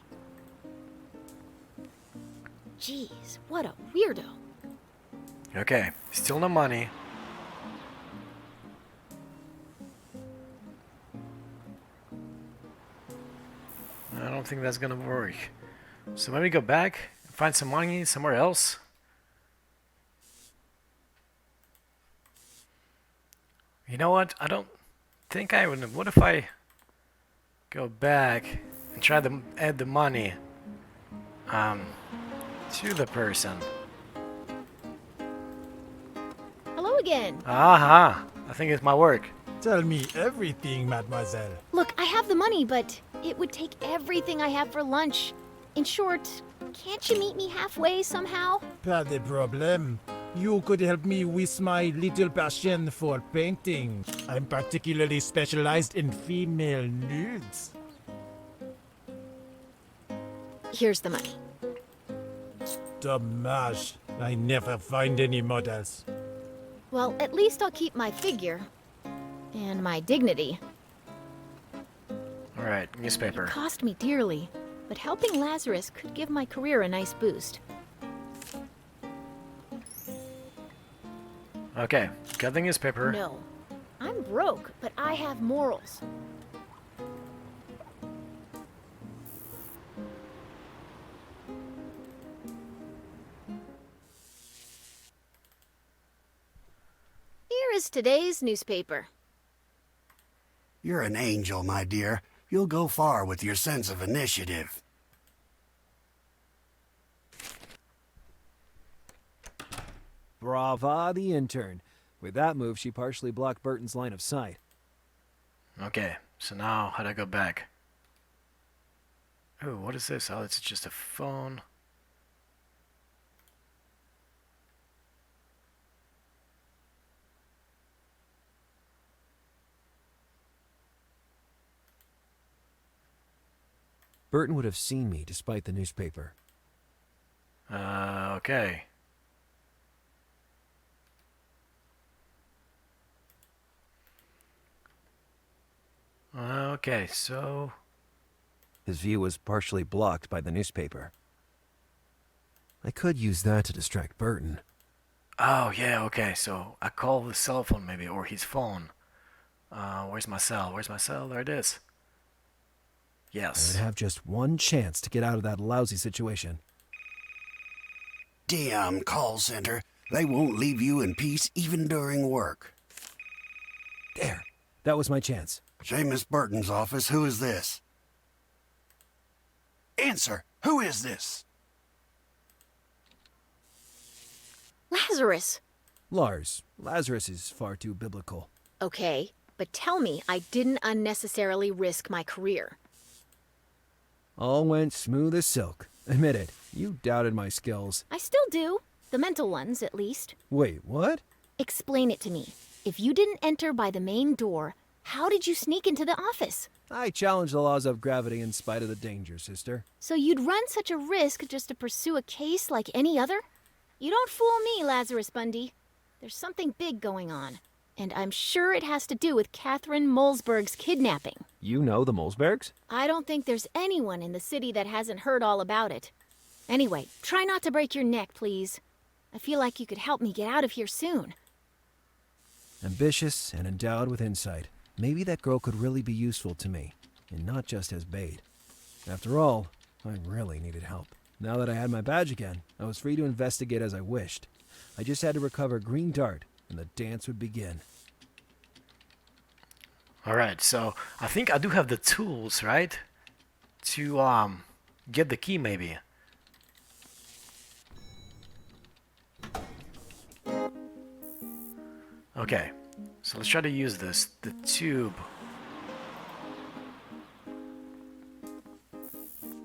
Jeez, what a weirdo.
Okay, still no money. I don't think that's gonna work. So maybe go back, find some money somewhere else. You know what? I don't think I would. What if I go back and try to add the money to the person?
Hello again.
Aha! I think it might work.
Tell me everything, mademoiselle.
Look, I have the money, but it would take everything I have for lunch. In short, can't you meet me halfway somehow?
Pas de problème. You could help me with my little passion for painting. I'm particularly specialized in female nudes.
Here's the money.
Dommage. I never find any models.
Well, at least I'll keep my figure. And my dignity.
Alright, newspaper.
It cost me dearly, but helping Lazarus could give my career a nice boost.
Okay, got the newspaper.
No. I'm broke, but I have morals. Here is today's newspaper.
You're an angel, my dear. You'll go far with your sense of initiative.
Brava, the intern. With that move, she partially blocked Burton's line of sight.
Okay, so now how do I go back? Oh, what is this? Oh, it's just a phone.
Burton would have seen me despite the newspaper.
Okay. Okay, so...
His view was partially blocked by the newspaper. I could use that to distract Burton.
Oh, yeah, okay, so I call the cell phone maybe, or his phone. Where's my cell? Where's my cell? There it is. Yes.
I would have just one chance to get out of that lousy situation.
Damn call center. They won't leave you in peace even during work.
There. That was my chance.
Seamus Burton's office. Who is this? Answer. Who is this?
Lazarus!
Lazarus is far too biblical.
Okay, but tell me I didn't unnecessarily risk my career.
All went smooth as silk. Admit it, you doubted my skills.
I still do. The mental ones, at least.
Wait, what?
Explain it to me. If you didn't enter by the main door, how did you sneak into the office?
I challenge the laws of gravity in spite of the danger, sister.
So you'd run such a risk just to pursue a case like any other? You don't fool me, Lazarus Bundy. There's something big going on. And I'm sure it has to do with Kathrin Mulzberg's kidnapping.
You know the Mulzbergs?
I don't think there's anyone in the city that hasn't heard all about it. Anyway, try not to break your neck, please. I feel like you could help me get out of here soon.
Ambitious and endowed with insight. Maybe that girl could really be useful to me, and not just as bait. After all, I really needed help. Now that I had my badge again, I was free to investigate as I wished. I just had to recover Green Dart, and the dance would begin.
Alright, so I think I do have the tools, right? To get the key maybe. Okay, so let's try to use this. The tube.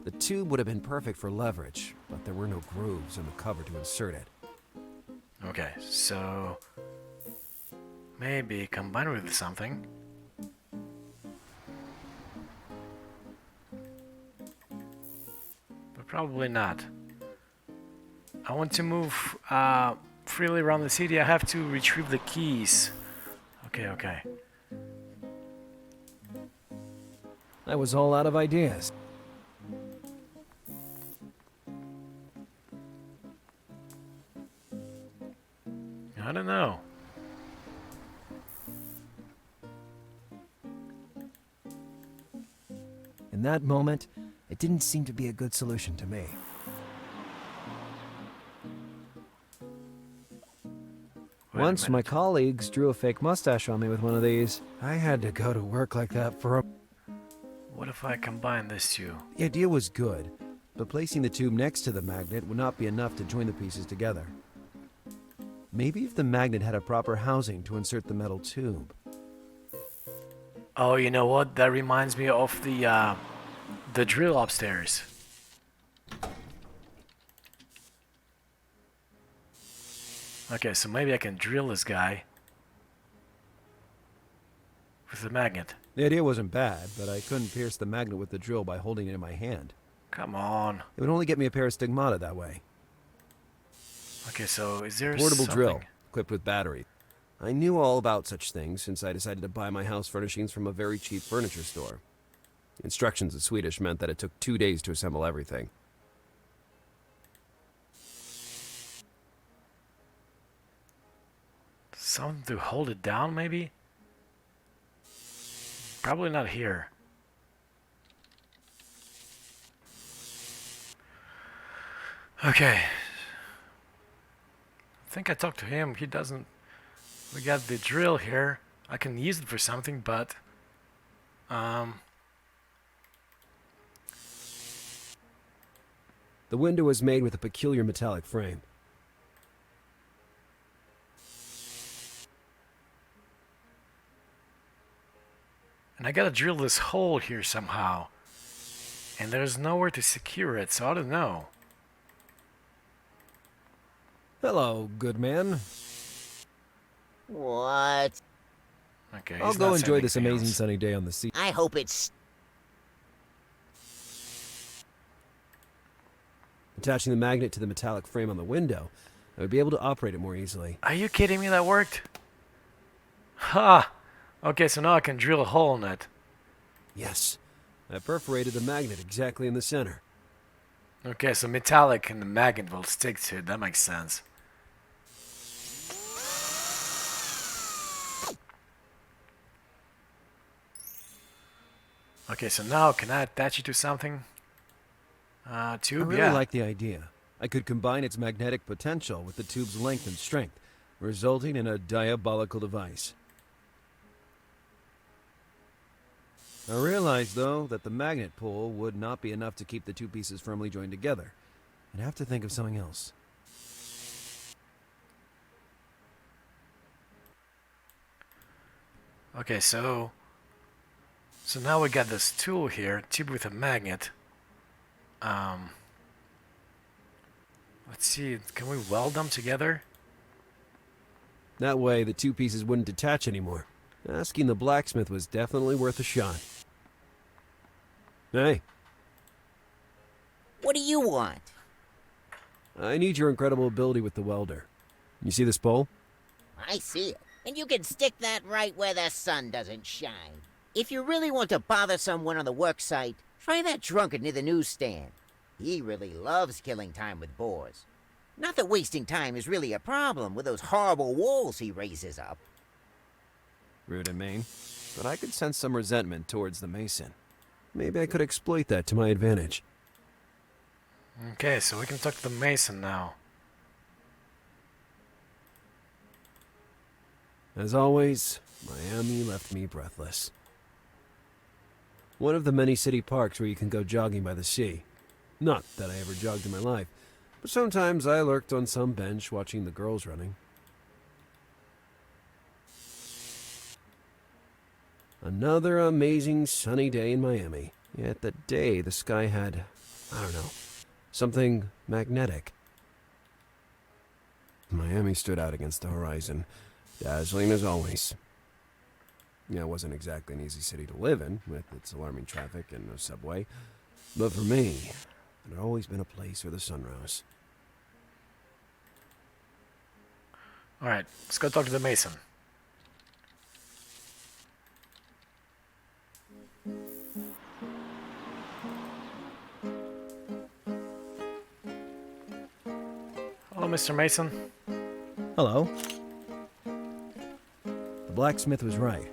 The tube would have been perfect for leverage, but there were no grooves in the cover to insert it.
Okay, so maybe combine with something. But probably not. I want to move freely around the city. I have to retrieve the keys. Okay.
I was all out of ideas.
I don't know.
In that moment, it didn't seem to be a good solution to me. Once my colleagues drew a fake mustache on me with one of these. I had to go to work like that for a...
What if I combine this two?
The idea was good, but placing the tube next to the magnet would not be enough to join the pieces together. Maybe if the magnet had a proper housing to insert the metal tube.
Oh, you know what? That reminds me of the drill upstairs. Okay, so maybe I can drill this guy with the magnet.
The idea wasn't bad, but I couldn't pierce the magnet with the drill by holding it in my hand.
Come on.
It would only get me a pair of stigmata that way.
Okay, so is there
Portable
something?
drill, equipped with battery. I knew all about such things since I decided to buy my house furnishings from a very cheap furniture store. Instructions in Swedish meant that it took 2 days to assemble everything.
Something to hold it down, maybe? Probably not here. Okay. I think I talked to him. He doesn't... We got the drill here. I can use it for something, but...
The window was made with a peculiar metallic frame.
And I gotta drill this hole here somehow. And there's nowhere to secure it, so I don't know.
Hello, good man.
What?
Okay,
I'll
he's
go
not
enjoy
saying
this
anything
amazing
else.
sunny day on the sea.
I hope it's...
Attaching the magnet to the metallic frame on the window, I would be able to operate it more easily.
Are you kidding me? That worked? Ha! Okay, so now I can drill a hole in it.
Yes, I perforated the magnet exactly in the center.
Okay, so metallic and the magnet will stick to it. That makes sense. Okay, so now can I attach it to something? Tube?
I really
Yeah.
like the idea. I could combine its magnetic potential with the tube's length and strength, resulting in a diabolical device. I realized, though, that the magnet pull would not be enough to keep the two pieces firmly joined together. I'd have to think of something else.
Okay, so now we got this tool here, tube with a magnet. Let's see, can we weld them together?
That way, the two pieces wouldn't detach anymore. Asking the blacksmith was definitely worth a shot. Hey,
What do you want?
I need your incredible ability with the welder. You see this bowl?
I see it. And you can stick that right where the sun doesn't shine. If you really want to bother someone on the work site, try that drunkard near the newsstand. He really loves killing time with bores. Not that wasting time is really a problem with those horrible walls he raises up.
Rude and mean, but I could sense some resentment towards the mason. Maybe I could exploit that to my advantage.
Okay, so we can talk to the mason now.
As always, Miami left me breathless. One of the many city parks where you can go jogging by the sea. Not that I ever jogged in my life, but sometimes I lurked on some bench watching the girls running. Another amazing sunny day in Miami. Yet that day the sky had, I don't know, something magnetic. Miami stood out against the horizon, dazzling as always. Yeah, it wasn't exactly an easy city to live in, with its alarming traffic and no subway. But for me, it had always been a place where the sun rose.
Alright, let's go talk to the mason. Hello, Mr. Mason.
Hello. The blacksmith was right.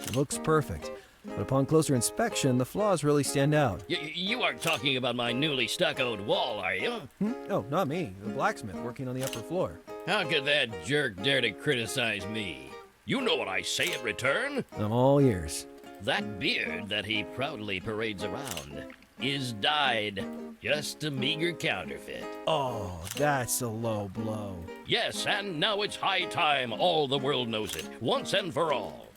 It looks perfect, but upon closer inspection, the flaws really stand out.
You aren't talking about my newly stuccoed wall, are you?
No, not me. The blacksmith working on the upper floor.
How could that jerk dare to criticize me? You know what I say in return?
I'm all ears.
That beard that he proudly parades around is dyed. Just a meager counterfeit.
Oh, that's a low blow.
Yes, and now it's high time all the world knows it, once and for all.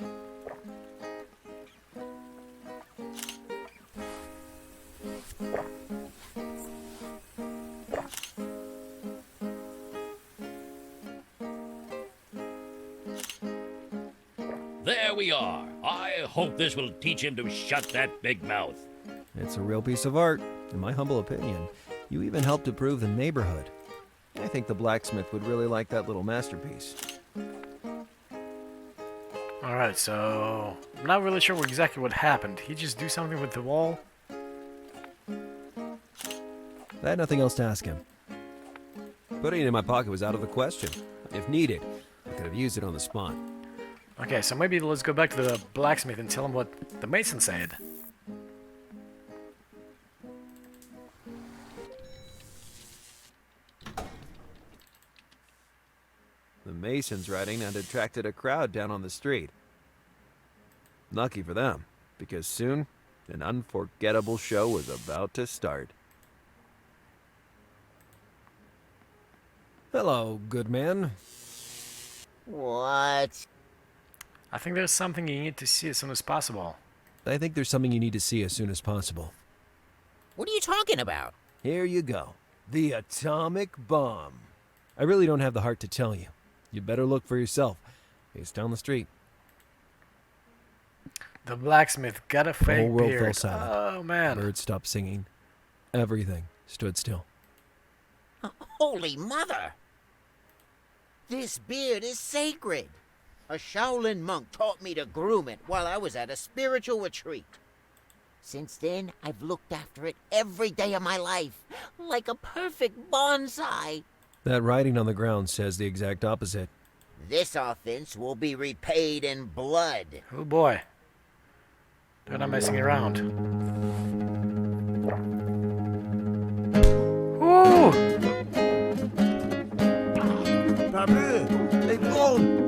There we are. I hope this will teach him to shut that big mouth.
It's a real piece of art, in my humble opinion. You even helped improve the neighborhood. I think the blacksmith would really like that little masterpiece.
Alright, so I'm not really sure exactly what happened. He just do something with the wall?
I had nothing else to ask him. Putting it in my pocket was out of the question. If needed, I could have used it on the spot.
Okay, so maybe let's go back to the blacksmith and tell him what the mason said.
The mason's writing had attracted a crowd down on the street. Lucky for them, because soon, an unforgettable show was about to start. Hello, good man.
What?
I think there's something you need to see as soon as possible.
I think there's something you need to see as soon as possible.
What are you talking about?
Here you go. The atomic bomb. I really don't have the heart to tell you. You better look for yourself. It's down the street.
The blacksmith got a
The whole
fake
world
beard.
fell silent.
Oh man.
Birds stopped singing. Everything stood still.
Holy mother! This beard is sacred. A Shaolin monk taught me to groom it while I was at a spiritual retreat. Since then, I've looked after it every day of my life, like a perfect bonsai.
That writing on the ground says the exact opposite.
This offense will be repaid in blood.
Oh boy. They're not messing around. Ooh!
Pablo, they gone.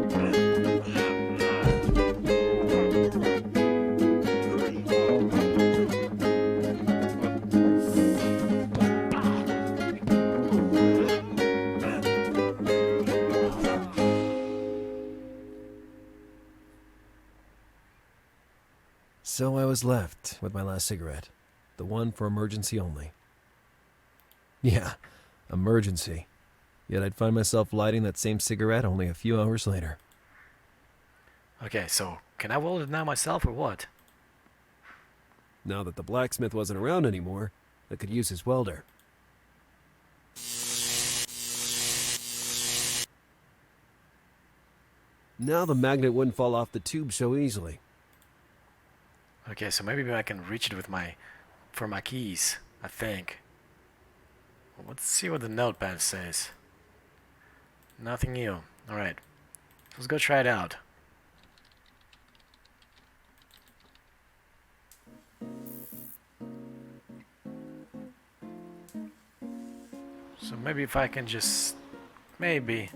So I was left with my last cigarette. The one for emergency only. Yeah, emergency. Yet I'd find myself lighting that same cigarette only a few hours later.
Okay, so can I weld it now myself or what?
Now that the blacksmith wasn't around anymore, I could use his welder. Now the magnet wouldn't fall off the tube so easily.
Okay, so maybe I can reach it with for my keys, I think. Well, let's see what the notepad says. Nothing new. Alright. Let's go try it out. So maybe if I can just maybe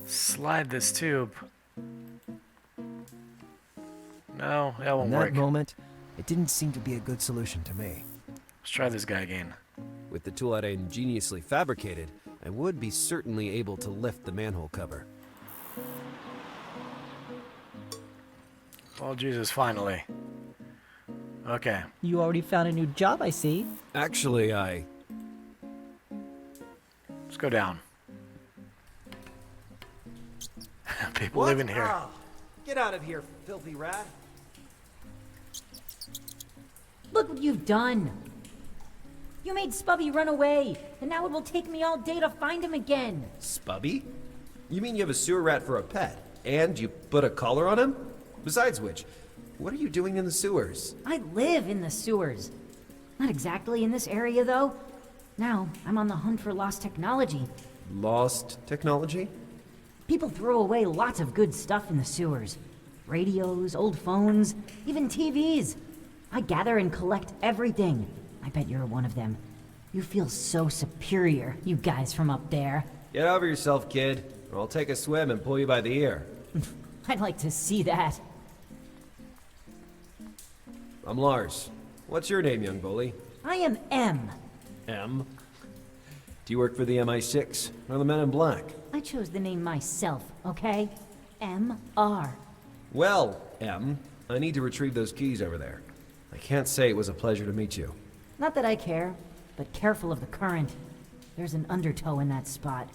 slide this tube. No, that won't
In that
work.
moment, it didn't seem to be a good solution to me.
Let's try this guy again.
With the tool I'd ingeniously fabricated, I would be certainly able to lift the manhole cover.
Oh Jesus, finally. Okay.
You already found a new job, I see.
Actually,
Let's go down. People live in here.
Oh, get out of here, filthy rat.
Look what you've done. You made Spubby run away, and now it will take me all day to find him again.
Spubby? You mean you have a sewer rat for a pet, and you put a collar on him? Besides which, what are you doing in the sewers?
I live in the sewers. Not exactly in this area, though. Now, I'm on the hunt for lost technology.
Lost technology?
People throw away lots of good stuff in the sewers. Radios, old phones, even TVs. I gather and collect everything. I bet you're one of them. You feel so superior, you guys from up there.
Get over yourself, kid, or I'll take a swim and pull you by the ear.
I'd like to see that.
I'm Lars. What's your name, young bully?
I am M.
M? Do you work for the MI6 or the Men in Black?
I chose the name myself, okay? M.R.
Well, M, I need to retrieve those keys over there. I can't say it was a pleasure to meet you.
Not that I care, but careful of the current. There's an undertow in that spot.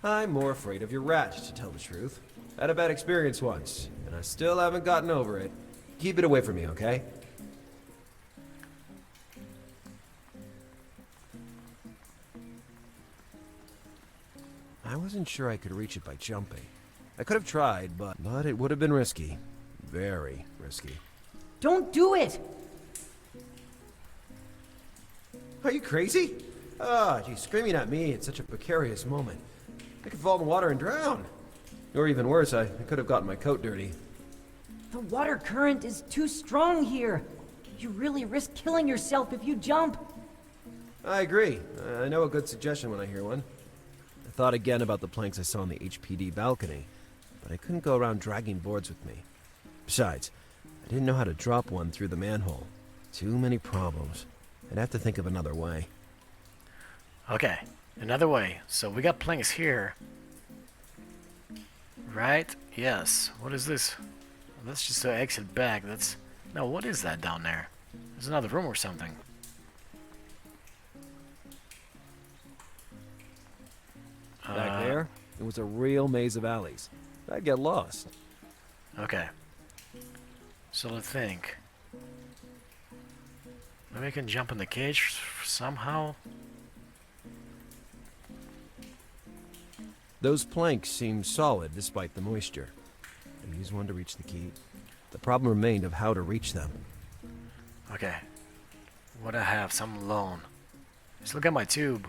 I'm more afraid of your rat, to tell the truth. I had a bad experience once, and I still haven't gotten over it. Keep it away from me, okay? I wasn't sure I could reach it by jumping. I could have tried, but it would have been risky. Very risky.
Don't do it!
Are you crazy? Ah, you screaming at me at such a precarious moment. I could fall in the water and drown. Or even worse, I could have gotten my coat dirty.
The water current is too strong here. You really risk killing yourself if you jump.
I agree. I know a good suggestion when I hear one. I thought again about the planks I saw on the HPD balcony, but I couldn't go around dragging boards with me. Besides, I didn't know how to drop one through the manhole. Too many problems. I'd have to think of another way.
Okay, another way. So we got planks here. Right? Yes. What is this? That's just to exit back. That's... No, what is that down there? There's another room or something.
Back there, it was a real maze of alleys. I'd get lost.
Okay. So let's think. Maybe I can jump in the cage somehow?
Those planks seemed solid despite the moisture. I used one to reach the key. The problem remained of how to reach them.
Okay. What I have? Some loan. Let's look at my tube.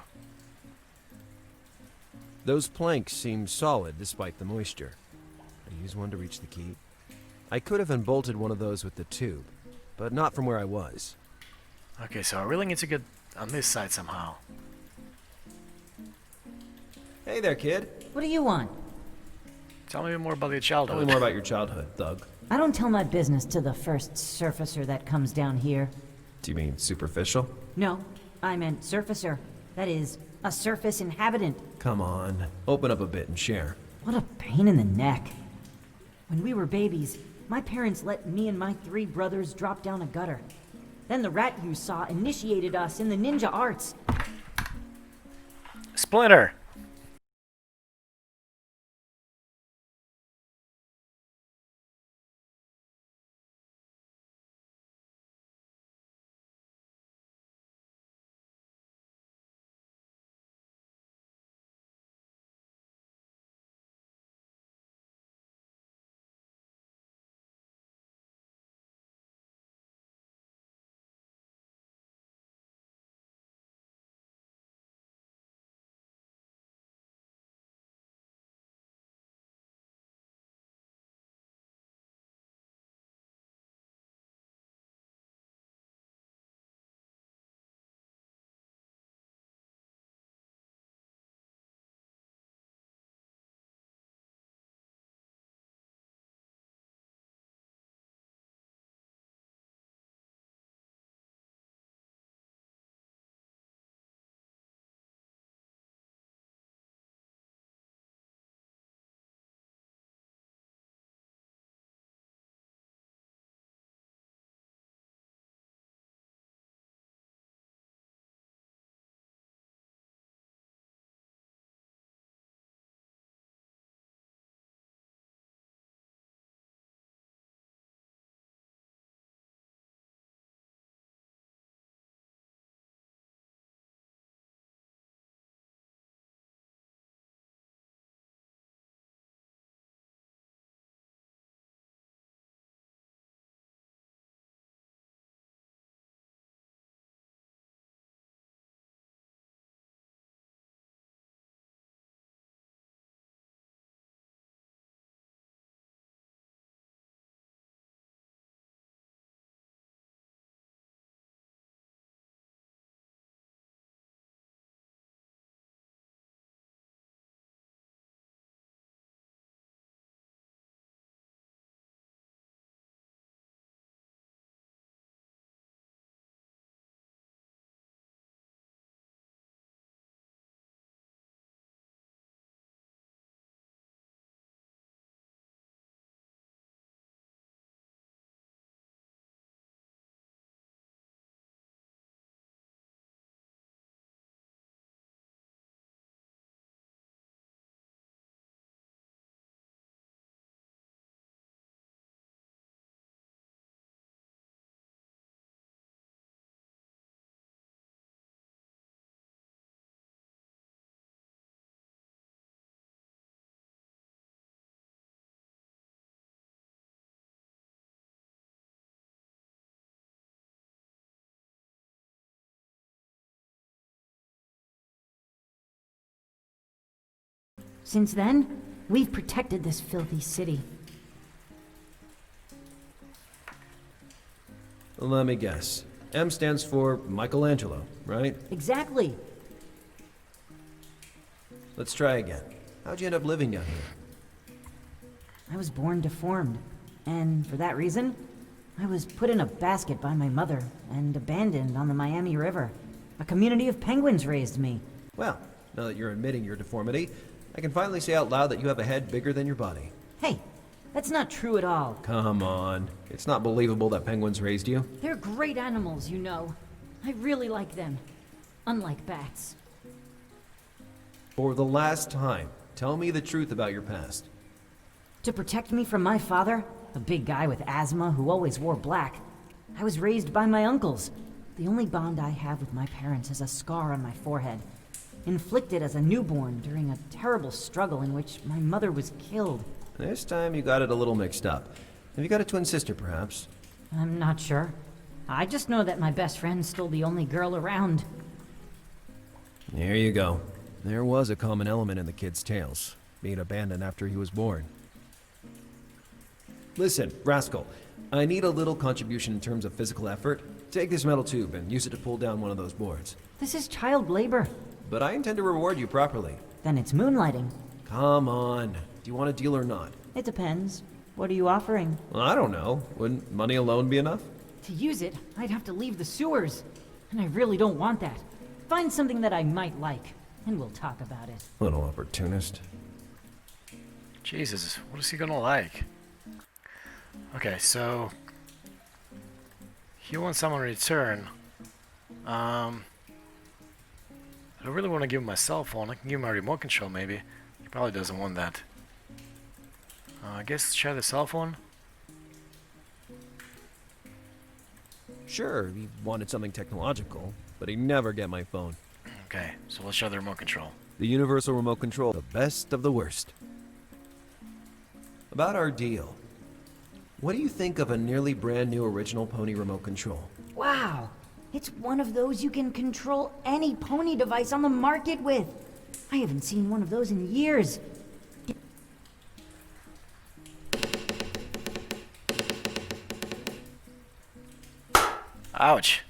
Those planks seemed solid despite the moisture. I used one to reach the key. I could have unbolted one of those with the tube, but not from where I was.
Okay, so I really need to get on this side somehow.
Hey there, kid.
What do you want?
Tell me more about your childhood.
Tell me more about your childhood, thug.
I don't tell my business to the first surfacer that comes down here.
Do you mean superficial?
No, I meant surfacer. That is, a surface inhabitant.
Come on, open up a bit and share.
What a pain in the neck. When we were babies, my parents let me and my 3 brothers drop down a gutter. Then the rat you saw initiated us in the ninja arts.
Splinter!
Since then, we've protected this filthy city.
Let me guess. M stands for Michelangelo, right?
Exactly.
Let's try again. How'd you end up living down here?
I was born deformed, and for that reason, I was put in a basket by my mother and abandoned on the Miami River. A community of penguins raised me.
Well, now that you're admitting your deformity, I can finally say out loud that you have a head bigger than your body.
Hey, that's not true at all.
Come on. It's not believable that penguins raised you.
They're great animals, you know. I really like them. Unlike bats.
For the last time, tell me the truth about your past.
To protect me from my father, a big guy with asthma who always wore black, I was raised by my uncles. The only bond I have with my parents is a scar on my forehead, inflicted as a newborn during a terrible struggle in which my mother was killed.
This time you got it a little mixed up. Have you got a twin sister, perhaps?
I'm not sure. I just know that my best friend's still the only girl around.
There you go. There was a common element in the kid's tales, being abandoned after he was born. Listen, Rascal, I need a little contribution in terms of physical effort. Take this metal tube and use it to pull down one of those boards.
This is child labor.
But I intend to reward you properly.
Then it's moonlighting.
Come on. Do you want a deal or not?
It depends. What are you offering?
Well, I don't know. Wouldn't money alone be enough?
To use it, I'd have to leave the sewers. And I really don't want that. Find something that I might like, and we'll talk about it.
Little opportunist.
Jesus, what is he gonna like? Okay, so he wants someone to return. I don't really want to give him my cell phone. I can give him my remote control, maybe. He probably doesn't want that. I guess share the cell phone.
Sure, he wanted something technological, but he'd never get my phone.
Okay, so let's show the remote control.
The universal remote control, the best of the worst. About our deal. What do you think of a nearly brand new original pony remote control?
Wow! It's one of those you can control any pony device on the market with. I haven't seen one of those in years.
Ouch.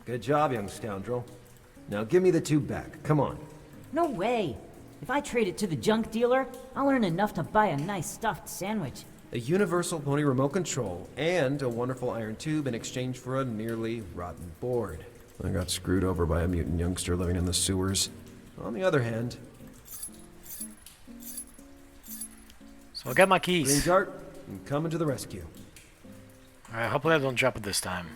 Good job, young scoundrel. Now give me the two back. Come on.
No way! If I trade it to the junk dealer, I'll earn enough to buy a nice stuffed sandwich.
A universal pony remote control and a wonderful iron tube in exchange for a nearly rotten board. I got screwed over by a mutant youngster living in the sewers. On the other hand...
So I'll get my
Green
keys.
Dart, I'm coming to the rescue.
Alright, hopefully I don't drop it this time.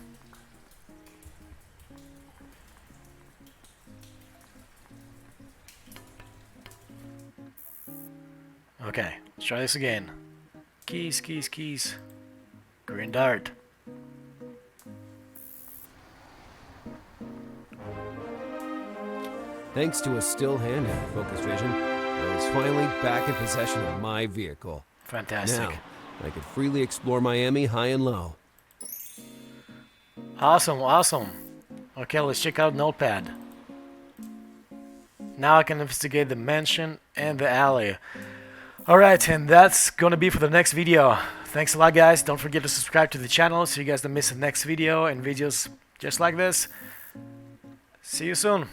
Okay, let's try this again. Keys, keys, keys. Green dart.
Thanks to a still hand and focused vision, I was finally back in possession of my vehicle.
Fantastic.
Now, I could freely explore Miami high and low.
Awesome, awesome. Okay, let's check out Notepad. Now I can investigate the mansion and the alley. Alright, and that's gonna be for the next video. Thanks a lot, guys. Don't forget to subscribe to the channel so you guys don't miss the next video and videos just like this. See you soon.